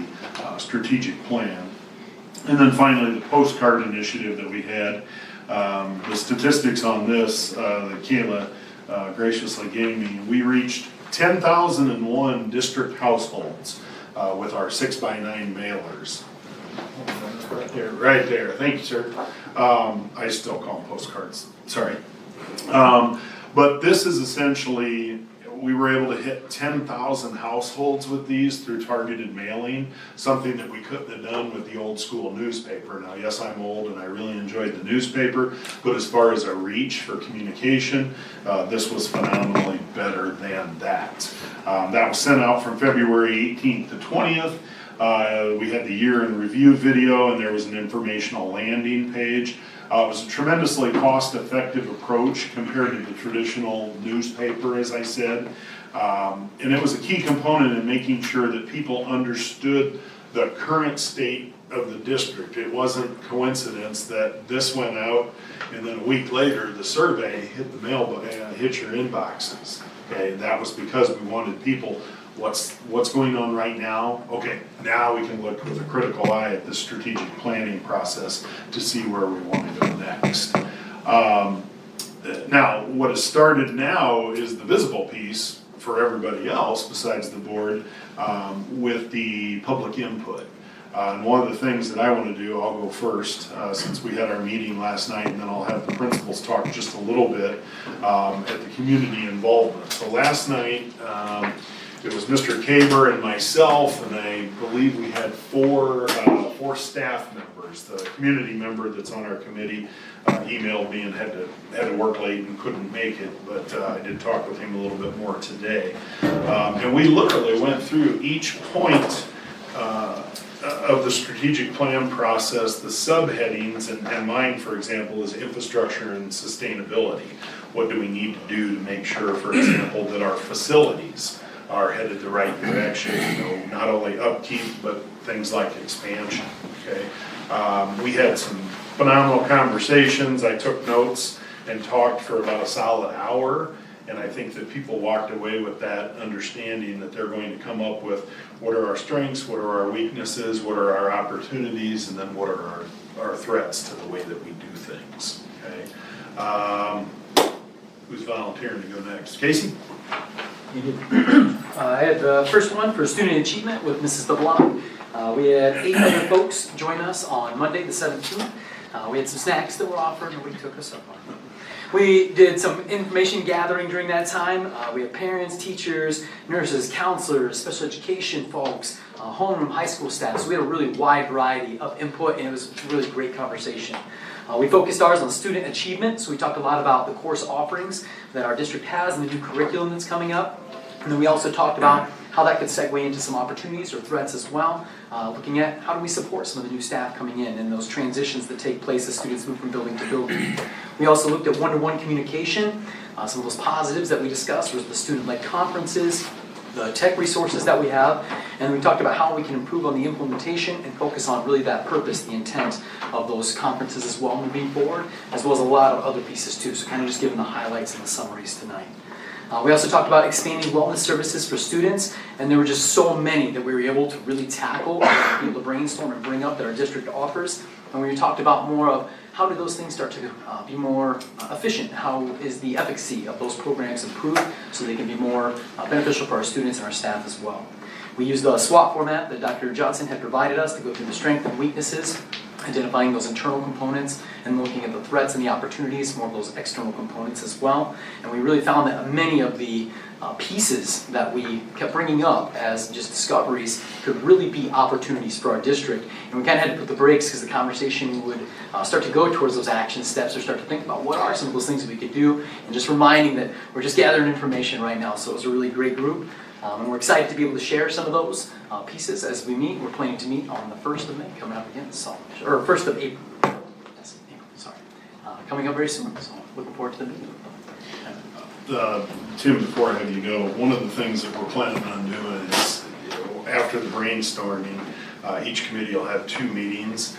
strategic plan. And then finally, the postcard initiative that we had, the statistics on this that Kayla graciously gave me, we reached 10,001 district households with our 6x9 mailers. Right there, thank you, sir. I still call them postcards, sorry. But this is essentially, we were able to hit 10,000 households with these through targeted mailing, something that we couldn't have done with the old school newspaper. Now, yes, I'm old and I really enjoyed the newspaper, but as far as a reach for communication, this was phenomenally better than that. That was sent out from February 18th to 20th. We had the year in review video, and there was an informational landing page. It was a tremendously cost-effective approach compared to the traditional newspaper, as I said. And it was a key component in making sure that people understood the current state of the district. It wasn't coincidence that this went out, and then a week later, the survey hit the mail, hit your inboxes. Okay, that was because we wanted people, what's going on right now? Okay, now we can look with a critical eye at the strategic planning process to see where we want to go next. Now, what has started now is the visible piece for everybody else besides the board, with the public input. And one of the things that I want to do, I'll go first, since we had our meeting last night, and then I'll have the principals talk just a little bit at the community involvement. So last night, it was Mr. Kaber and myself, and I believe we had four staff members. The community member that's on our committee emailed me and had to work late and couldn't make it, but I did talk with him a little bit more today. And we literally went through each point of the strategic plan process, the subheadings, and mine, for example, is infrastructure and sustainability. What do we need to do to make sure, for example, that our facilities are headed the right direction, not only upkeep, but things like expansion, okay? We had some phenomenal conversations. I took notes and talked for about a solid hour, and I think that people walked away with that understanding that they're going to come up with what are our strengths, what are our weaknesses, what are our opportunities, and then what are our threats to the way that we do things, okay? Who's volunteering to go next? Casey? You did. I had the first one for student achievement with Mrs. DeBlanc. We had 800 folks join us on Monday the 17th. We had some snacks that were offered, and we took us up on them. We did some information gathering during that time. We had parents, teachers, nurses, counselors, special education folks, homeroom, high school staff. So we had a really wide variety of input, and it was a really great conversation. We focused ours on student achievement, so we talked a lot about the course offerings that our district has and the new curriculum that's coming up. And then we also talked about how that could segue into some opportunities or threats as well, looking at how do we support some of the new staff coming in and those transitions that take place as students move from building to building. We also looked at one-to-one communication. Some of those positives that we discussed was the student-led conferences, the tech resources that we have, and we talked about how we can improve on the implementation and focus on really that purpose, the intent of those conferences as well moving forward, as well as a lot of other pieces too, so kind of just giving the highlights and the summaries tonight. We also talked about expanding wellness services for students, and there were just so many that we were able to really tackle, be able to brainstorm and bring up that our district offers. And we talked about more of how do those things start to be more efficient? How is the efficacy of those programs improved so they can be more beneficial for our students and our staff as well? We used the SWOT format that Dr. Johnson had provided us to go through the strengths and weaknesses, identifying those internal components and looking at the threats and the opportunities, more of those external components as well. And we really found that many of the pieces that we kept bringing up as just discoveries could really be opportunities for our district. And we kind of had to put the brakes because the conversation would start to go towards those action steps or start to think about what are some of those things that we could do, and just reminding that we're just gathering information right now. So it was a really great group. And we're excited to be able to share some of those pieces as we meet. We're planning to meet on the 1st of May, coming up again, or 1st of April. Yes, April, sorry. Coming up very soon, so looking forward to the meeting. Tim, before I have you go, one of the things that we're planning on doing is, after the brainstorming, each committee will have 2 meetings.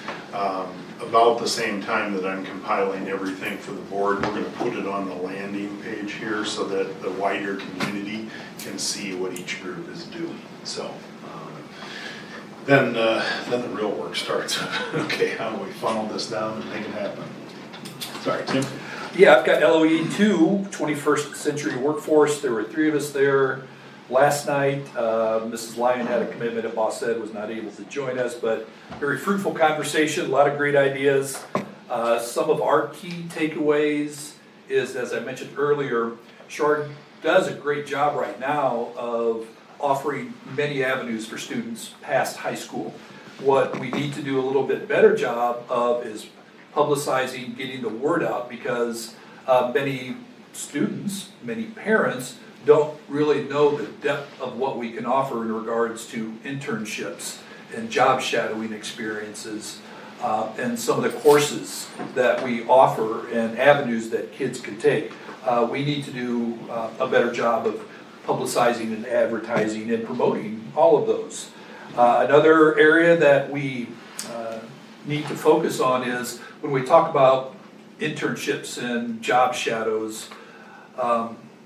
About the same time that I'm compiling everything for the board, we're going to put it on the landing page here so that the wider community can see what each group is doing. So then the real work starts. Okay, how do we funnel this down and make it happen? Sorry, Tim. Yeah, I've got LOE 2, 21st Century Workforce. There were 3 of us there last night. Mrs. Lyon had a commitment at Boss Ed, was not able to join us, but very fruitful conversation, a lot of great ideas. Some of our key takeaways is, as I mentioned earlier, Sherrard does a great job right now of offering many avenues for students past high school. What we need to do a little bit better job of is publicizing, getting the word out, because many students, many parents don't really know the depth of what we can offer in regards to internships and job shadowing experiences and some of the courses that we offer and avenues that kids can take. We need to do a better job of publicizing and advertising and promoting all of those. Another area that we need to focus on is when we talk about internships and job shadows,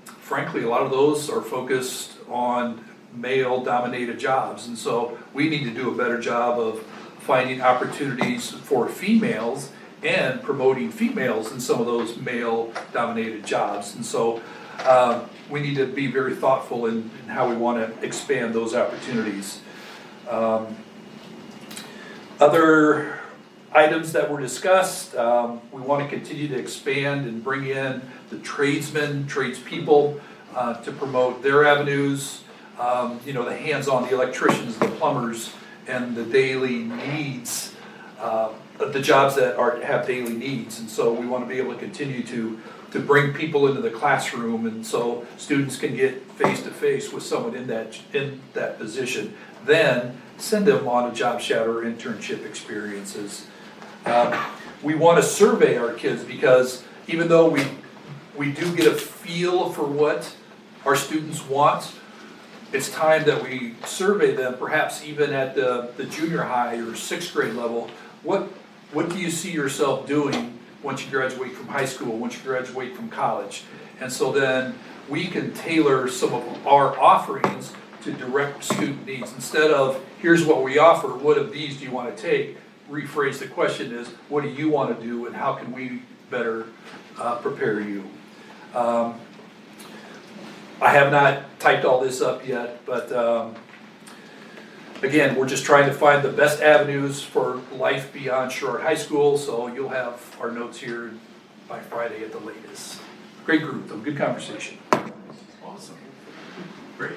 frankly, a lot of those are focused on male-dominated jobs, and so we need to do a better job of finding opportunities for females and promoting females in some of those male-dominated jobs. And so we need to be very thoughtful in how we want to expand those opportunities. Other items that were discussed, we want to continue to expand and bring in the tradesmen, tradespeople to promote their avenues, the hands-on, the electricians, the plumbers, and the daily needs, the jobs that have daily needs. And so we want to be able to continue to bring people into the classroom, and so students can get face-to-face with someone in that position, then send them on a job shadow or internship experiences. We want to survey our kids, because even though we do get a feel for what our students want, it's time that we survey them, perhaps even at the junior high or 6th grade level. What do you see yourself doing once you graduate from high school, once you graduate from college? And so then we can tailor some of our offerings to direct student needs. Instead of, here's what we offer, what of these do you want to take? Rephrase the question is, what do you want to do, and how can we better prepare you? I have not typed all this up yet, but again, we're just trying to find the best avenues for life beyond Sherrard High School, so you'll have our notes here by Friday at the latest. Great group, though, good conversation. Awesome. Great.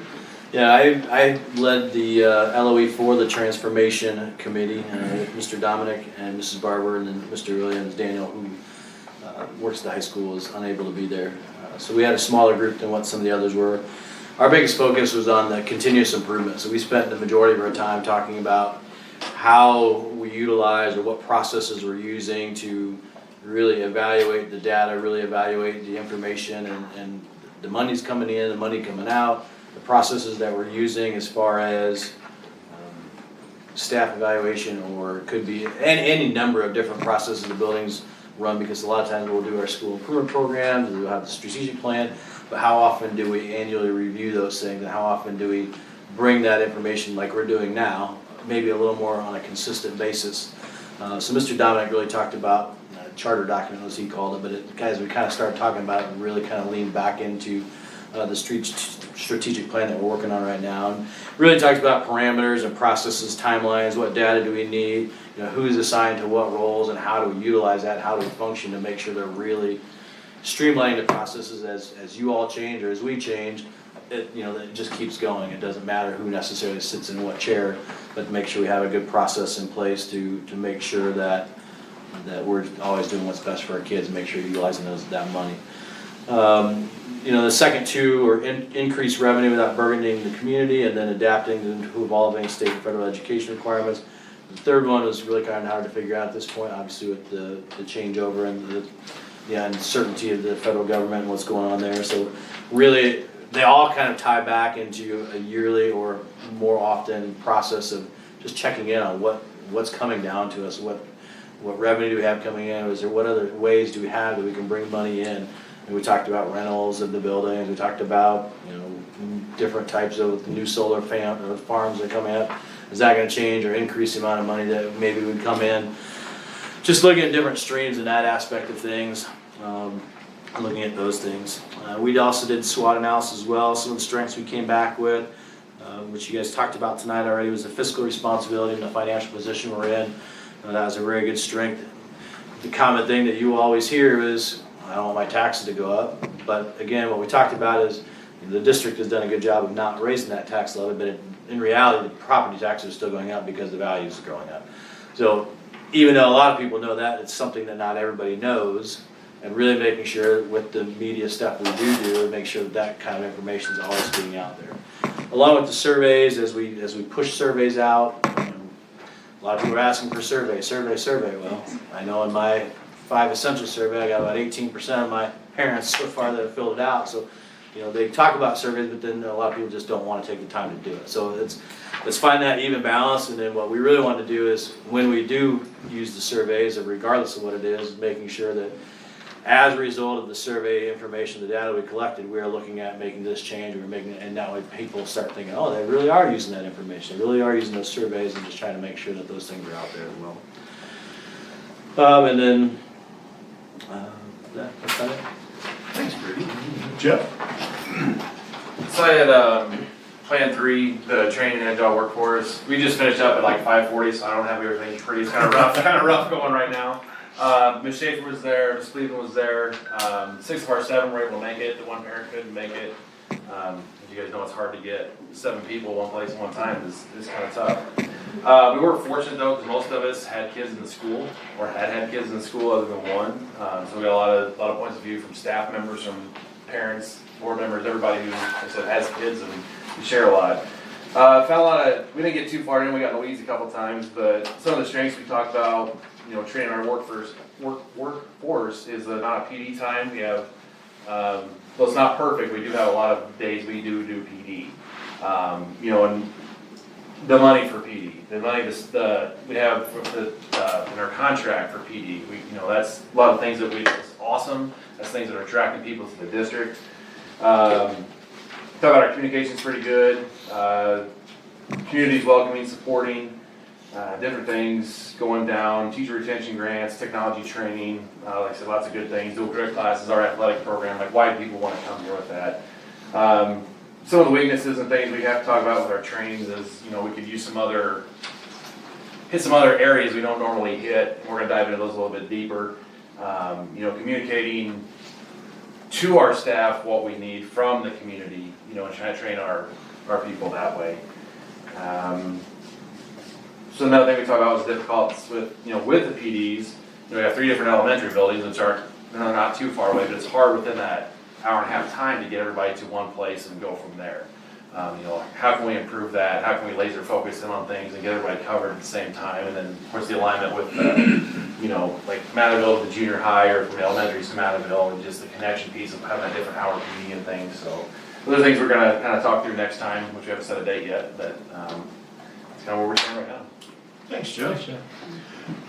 Yeah, I led the LOE for the Transformation Committee with Mr. Dominic and Mrs. Barber, and then Mr. Williams, Daniel, who works at the high school, was unable to be there. So we had a smaller group than what some of the others were. Our biggest focus was on the continuous improvement. So we spent the majority of our time talking about how we utilize or what processes we're using to really evaluate the data, really evaluate the information, and the money's coming in, the money coming out, the processes that we're using as far as staff evaluation, or it could be any number of different processes the buildings run, because a lot of times we'll do our school improvement programs, we'll have the strategic plan, but how often do we annually review those things, and how often do we bring that information like we're doing now, maybe a little more on a consistent basis. So Mr. Dominic really talked about charter document, as he called it, but as we kind of started talking about it, and really kind of leaned back into the strategic plan that we're working on right now, and really talks about parameters and processes, timelines, what data do we need, who's assigned to what roles, and how do we utilize that, how do we function to make sure they're really streamlining the processes as you all change or as we change. It just keeps going. It doesn't matter who necessarily sits in what chair, but to make sure we have a good process in place to make sure that we're always doing what's best for our kids and make sure you're utilizing that money. The second two are increased revenue without burdening the community, and then adapting to evolving state and federal education requirements. The third one was really kind of hard to figure out at this point, obviously with the changeover and the uncertainty of the federal government and what's going on there. So really, they all kind of tie back into a yearly or more often process of just checking in on what's coming down to us, what revenue do we have coming in, what other ways do we have that we can bring money in. And we talked about rentals of the buildings, we talked about different types of new solar farms that are coming up. Is that going to change or increase the amount of money that maybe would come in? Just looking at different streams in that aspect of things, looking at those things. We also did SWOT analysis as well. Some of the strengths we came back with, which you guys talked about tonight already, was the fiscal responsibility and the financial position we're in. That was a very good strength. The common thing that you always hear is, I don't want my taxes to go up. But again, what we talked about is the district has done a good job of not raising that tax levy, but in reality, the property taxes are still going up because the values are going up. So even though a lot of people know that, it's something that not everybody knows, and really making sure with the media stuff we do, make sure that kind of information is always getting out there. Along with the surveys, as we push surveys out, a lot of people are asking for survey. Well, I know in my 5 essential survey, I got about 18% of my parents so far that have filled it out. So, they talk about surveys, but then a lot of people just don't want to take the time to do it. So let's find that even balance. And then what we really want to do is, when we do use the surveys, regardless of what it is, making sure that as a result of the survey information, the data we collected, we are looking at making this change, and that way people start thinking, oh, they really are using that information. They really are using those surveys, and just trying to make sure that those things are out there as well. And then, that's about it. Thanks, Brady. Jeff? So I had Plan 3, the training and agile workforce. We just finished up at like 5:40, so I don't have everything pretty. It's kind of rough going right now. Ms. Schaefer was there, Ms. Cleveland was there. 6 of our 7 were able to make it. The one parent couldn't make it. As you guys know, it's hard to get 7 people one place at one time. It's kind of tough. We were fortunate though, because most of us had kids in the school, or had kids in the school other than one. So we got a lot of points of view from staff members, from parents, board members, everybody who, like I said, has kids, and we share a lot. We didn't get too far in, we got in the weeds a couple times, but some of the strengths we talked about, training our workforce is the amount of PD time. We have, well, it's not perfect, we do have a lot of days we do PD. And the money for PD, the money we have in our contract for PD, that's a lot of things that's awesome. That's things that are attracting people to the district. Talk about our communication's pretty good. Community's welcoming, supporting, different things going down. Teacher retention grants, technology training. Like I said, lots of good things. Dual credit classes, our athletic program. Like, why do people want to come here with that? Some of the weaknesses and things we have to talk about with our trainings is, we could use hit some other areas we don't normally hit. We're going to dive into those a little bit deeper. communicating to our staff what we need from the community, and trying to train our people that way. So another thing we talked about was difficult with the PDs. We have 3 different elementary buildings, which they're not too far away, but it's hard within that hour and a half time to get everybody to one place and go from there. How can we improve that? How can we laser focus in on things and get everybody covered at the same time? And then, of course, the alignment with, like Matterville to the junior high or from elementaries to Matterville, and just the connection piece of having a different hour PD and things. So those are things we're going to kind of talk through next time, which we haven't set a date yet, but it's kind of where we're standing right now. Thanks, Jeff.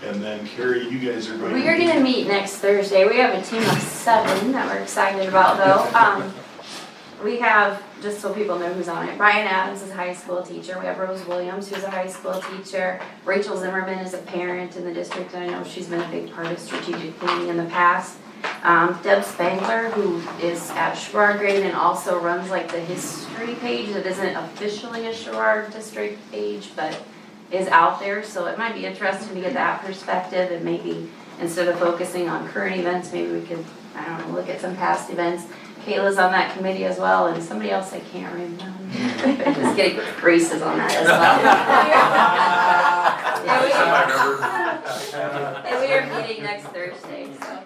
And then Carrie, you guys are going We are going to meet next Thursday. We have a team of 7 that we're excited about, though. We have, just so people know who's on it, Brian Adams is a high school teacher. We have Rose Williams, who's a high school teacher. Rachel Zimmerman is a parent in the district, and I know she's been a big part of strategic planning in the past. Deb Spangler, who is at Sherrard grade and also runs like the history page that isn't officially a Sherrard district page, but is out there, so it might be interesting to get that perspective, and maybe instead of focusing on current events, maybe we could, I don't know, look at some past events. Kayla's on that committee as well, and somebody else I can't remember. Just kidding, Grace is on that as well. And we are meeting next Thursday, so.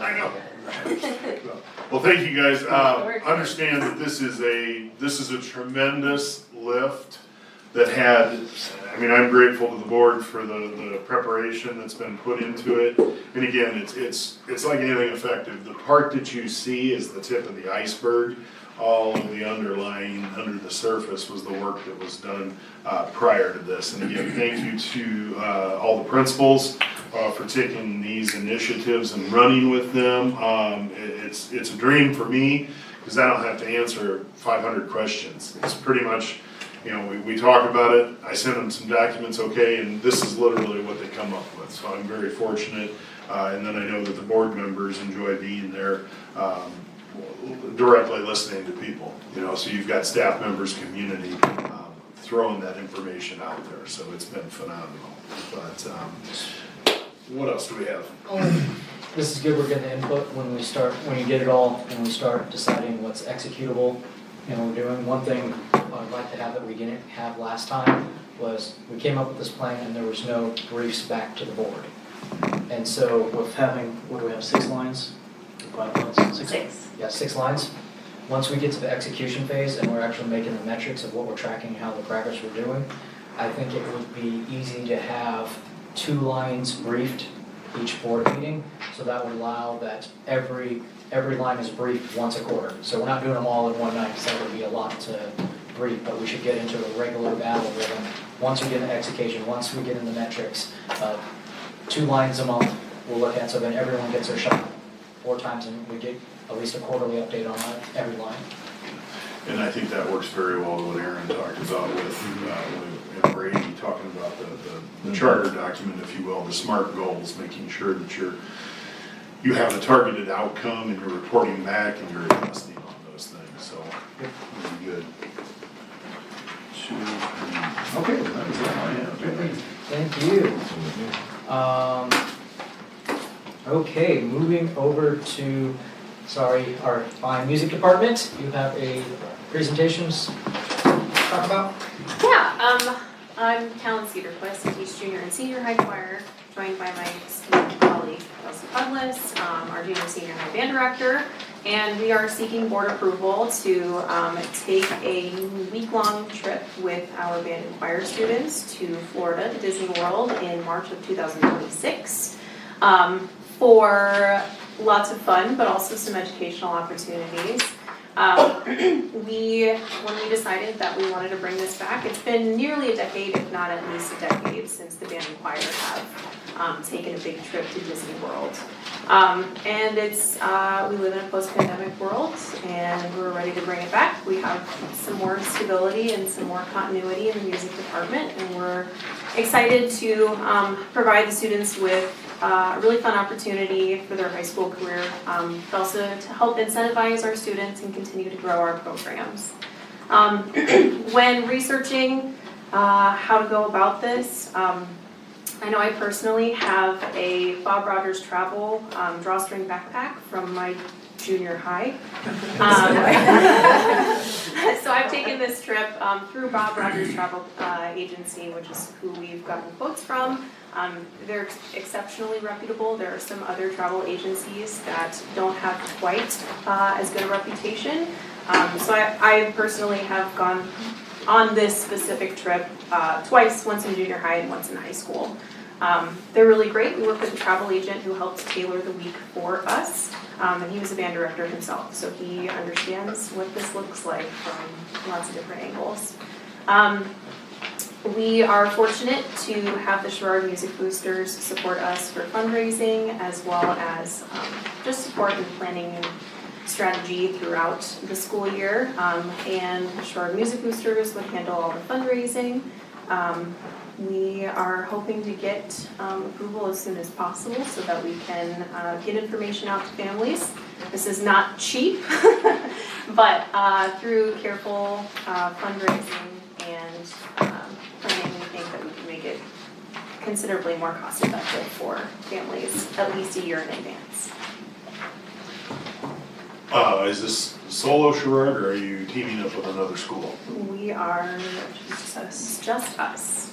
I know. Well, thank you guys. Understand that this is a tremendous lift that had, I'm grateful to the board for the preparation that's been put into it. And again, it's like anything effective. The part that you see is the tip of the iceberg. All of the underlying, under the surface, was the work that was done prior to this. And again, thank you to all the principals for taking these initiatives and running with them. It's a dream for me, because I don't have to answer 500 questions. It's pretty much, we talk about it, I send them some documents, okay, and this is literally what they come up with. So I'm very fortunate, and then I know that the board members enjoy being there, directly listening to people, so you've got staff members, community, throwing that information out there, so it's been phenomenal. But what else do we have? This is good, we're getting the input when you get it all, and we start deciding what's executable, we're doing. One thing I'd like to have that we didn't have last time was, we came up with this plan and there was no briefs back to the board. And so with having, what do we have, 6 lines? 5 lines? 6? Yeah, 6 lines. Once we get to the execution phase and we're actually making the metrics of what we're tracking, how the progress we're doing, I think it would be easy to have 2 lines briefed each board meeting, so that would allow that every line is briefed once a quarter. So we're not doing them all in one night, because that would be a lot to brief, but we should get into a regular battle rhythm. Once we get into execution, once we get into metrics, 2 lines a month we'll look at, so then everyone gets their shot 4 times, and we get at least a quarterly update on every line. And I think that works very well with what Aaron talked about with Brady, talking about the charter document, if you will, the SMART goals, making sure that you have a targeted outcome and you're reporting back and you're adjusting on those things. So, really good. Okay, well, that was all I have. Thank you. Okay, moving over to, our fine music department. You have a presentations to talk about? Yeah, I'm Callan Cedarquist. I teach junior and senior high choir, joined by my esteemed colleague, Elsie Puglis, our junior and senior high band director, and we are seeking board approval to take a week-long trip with our band and choir students to Florida, to Disney World, in March of 2026, for lots of fun, but also some educational opportunities. When we decided that we wanted to bring this back, it's been nearly a decade, if not at least a decade, since the band and choir have taken a big trip to Disney World. And it's, we live in a post-pandemic world, and we're ready to bring it back. We have some more stability and some more continuity in the music department, and we're excited to provide the students with a really fun opportunity for their high school career, but also to help incentivize our students and continue to grow our programs. When researching How to go about this. I know I personally have a Bob Rogers Travel drawstring backpack from my junior high. So I've taken this trip through Bob Rogers Travel Agency, which is who we've gotten quotes from. They're exceptionally reputable. There are some other travel agencies that don't have quite as good a reputation. So I personally have gone on this specific trip twice, once in junior high and once in high school. They're really great. We work with a travel agent who helped tailor the week for us, and he was a band director himself, so he understands what this looks like from lots of different angles. We are fortunate to have the Sherrard Music Boosters support us for fundraising, as well as just support and planning strategy throughout the school year, and the Sherrard Music Boosters would handle all the fundraising. We are hoping to get approval as soon as possible so that we can get information out to families. This is not cheap, but through careful fundraising and planning, we think that we can make it considerably more cost effective for families at least a year in advance. Is this solo Sherrard, or are you teaming up with another school? We are just us.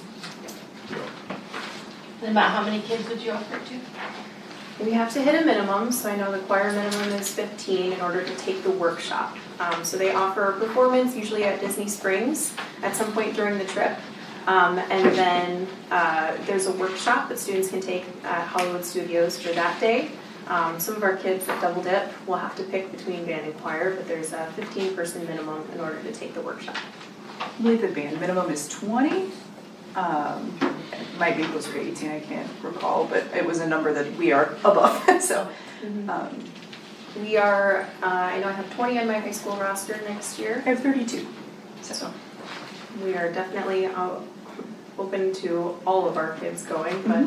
And about how many kids would you offer it to? We have to hit a minimum, so I know the choir minimum is 15 in order to take the workshop. So they offer a performance, usually at Disney Springs, at some point during the trip. And then there's a workshop that students can take at Hollywood Studios for that day. Some of our kids that double dip will have to pick between band and choir, but there's a 15-person minimum in order to take the workshop. I believe the band minimum is 20. It might be closer to 18, I can't recall, but it was a number that we are above, so. We are, I know I have 20 on my high school roster next year. I have 32, so. We are definitely open to all of our kids going, but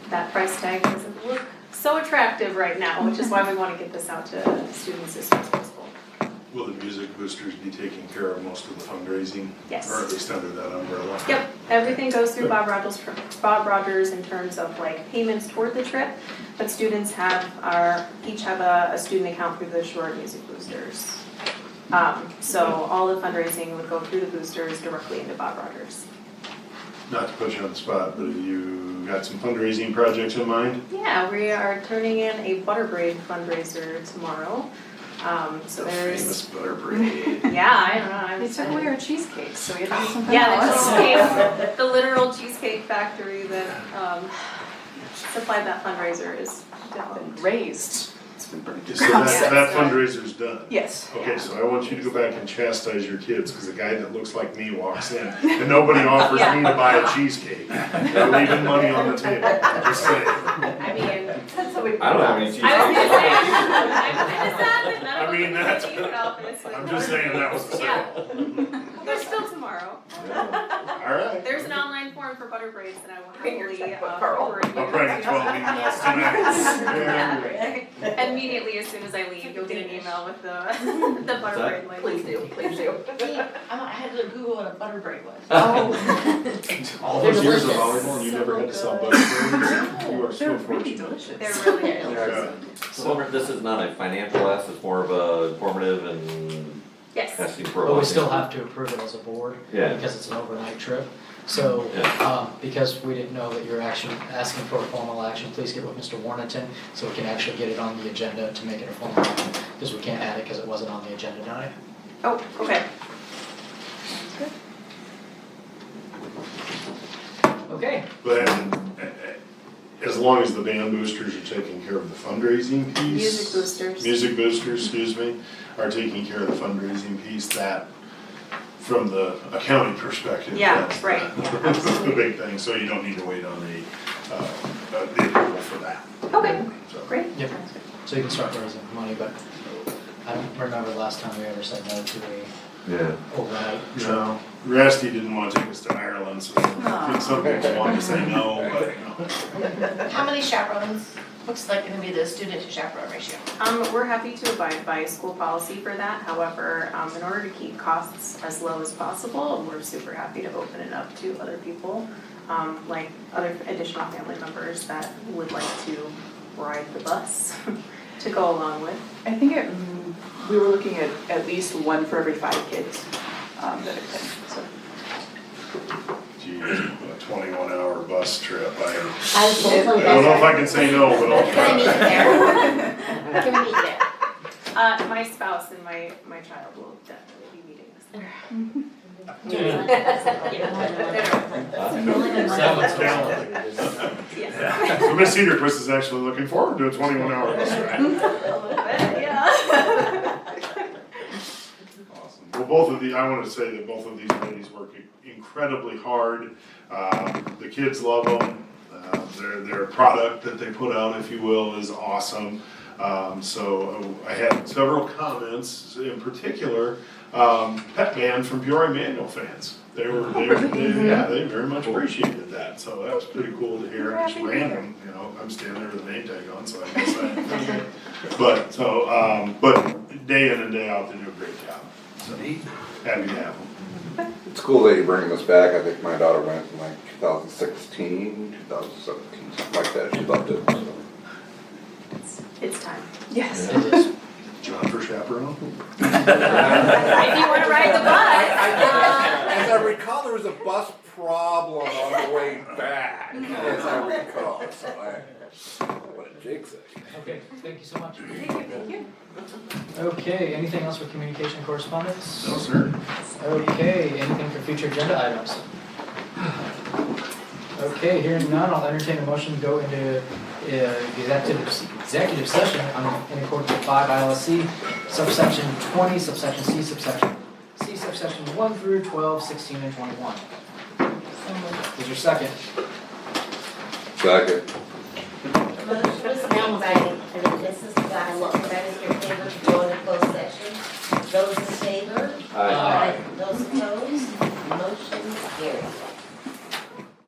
that price tag doesn't look so attractive right now, which is why we want to get this out to students as soon as possible. Will the music boosters be taking care of most of the fundraising? Yes. Or at least under that umbrella? Yep, everything goes through Bob Rogers in terms of like payments toward the trip, but students each have a student account through the Sherrard Music Boosters. So all the fundraising would go through the boosters directly into Bob Rogers. Not to put you on the spot, but have you got some fundraising projects in mind? Yeah, we are turning in a butter braid fundraiser tomorrow. So there's famous butter braid. Yeah, I don't know. They took away our cheesecake, so we had to do something else. The literal cheesecake factory that supplied that fundraiser is been raised. It's been pretty good. So that fundraiser's done? Yes. Okay, so I want you to go back and chastise your kids, because the guy that looks like me walks in, and nobody offers me to buy a cheesecake. They're leaving money on the table, just saying. I mean, I don't have any cheese. I was gonna say, I'm kinda sad that none of I mean, them that's, can eat it off this way. I'm just saying that was the same. Yeah. There's still tomorrow. All right. There's an online form for butter braids that I will happily I'll bring 12 emails tonight. Yeah. Immediately as soon as I leave, you'll get an email with the butter braid link. Please do. I had to Google what a butter braid was. All those years of volleyball, and you never had to sell butter braids? You are so fortunate. Delicious. They're really good. Yeah. So this is not a financial ask, it's more of a informative and Yes. testing for. But we still have to approve it as a board, Yeah. because it's an overnight trip. So, because we didn't know that you're actually asking for a formal action, please get with Mr. Warnington, so we can actually get it on the agenda to make it a formal action, because we can't add it because it wasn't on the agenda tonight. Oh, okay. Okay. But as long as the band boosters are taking care of the fundraising piece. Music boosters, excuse me, are taking care of the fundraising piece, that, from the accounting perspective. Yeah, that's right. That's the big thing, so you don't need to wait on the approval for that. Okay, So. great. Yep. So you can start raising money, but I don't remember the last time we ever said no to a overnight trip. No, Rusty didn't want to take us to Ireland, so I think some people wanted to say no, but no. How many chaperones What's like gonna be the student to chaperone ratio? We're happy to abide by school policy for that. However, in order to keep costs as low as possible, we're super happy to open it up to other people, like other additional family members that would like to ride the bus to go along with. I think we were looking at least one for every 5 kids that attend, so. Geez, a 21-hour bus trip, I totally don't know if I can say no, but I'll Can I meet you try. there? Can we meet you there? My spouse and my child will definitely be meeting us there. So Miss Cedarquist is actually looking forward to a 21-hour bus ride. A little bit, yeah. Well, both of I want to say that both of these ladies work incredibly hard. The kids love them. Their product that they put out, if you will, is awesome. So I had several comments, in particular, Pet Band from Peoria Manual fans. They very much appreciated that. So that was pretty cool to hear. Just random, I'm standing there with a name tag on, so I guess I. But day in and day out, they do a great job. So happy to have them. It's cool that you bring this back. I think my daughter went in like 2016, 2017, something like that. She loved it. So. It's time. Yes. It is. John for chaperone? If you want to ride the bus. As I recall, there was a bus problem on the way back, as I recall. So what a jinx it. Okay, thank you so much. Thank you. Okay, anything else for communication correspondence? No, sir. Okay, anything for future agenda items? Okay, hearing none, I'll entertain a motion to go into executive session in accordance with 5 ILSC, subsection 20, subsection C, subsection 1 through 12, 16, and 21. Is your second? Second. Motion was made by, this is Mr. Taylor to go into closed session. Those in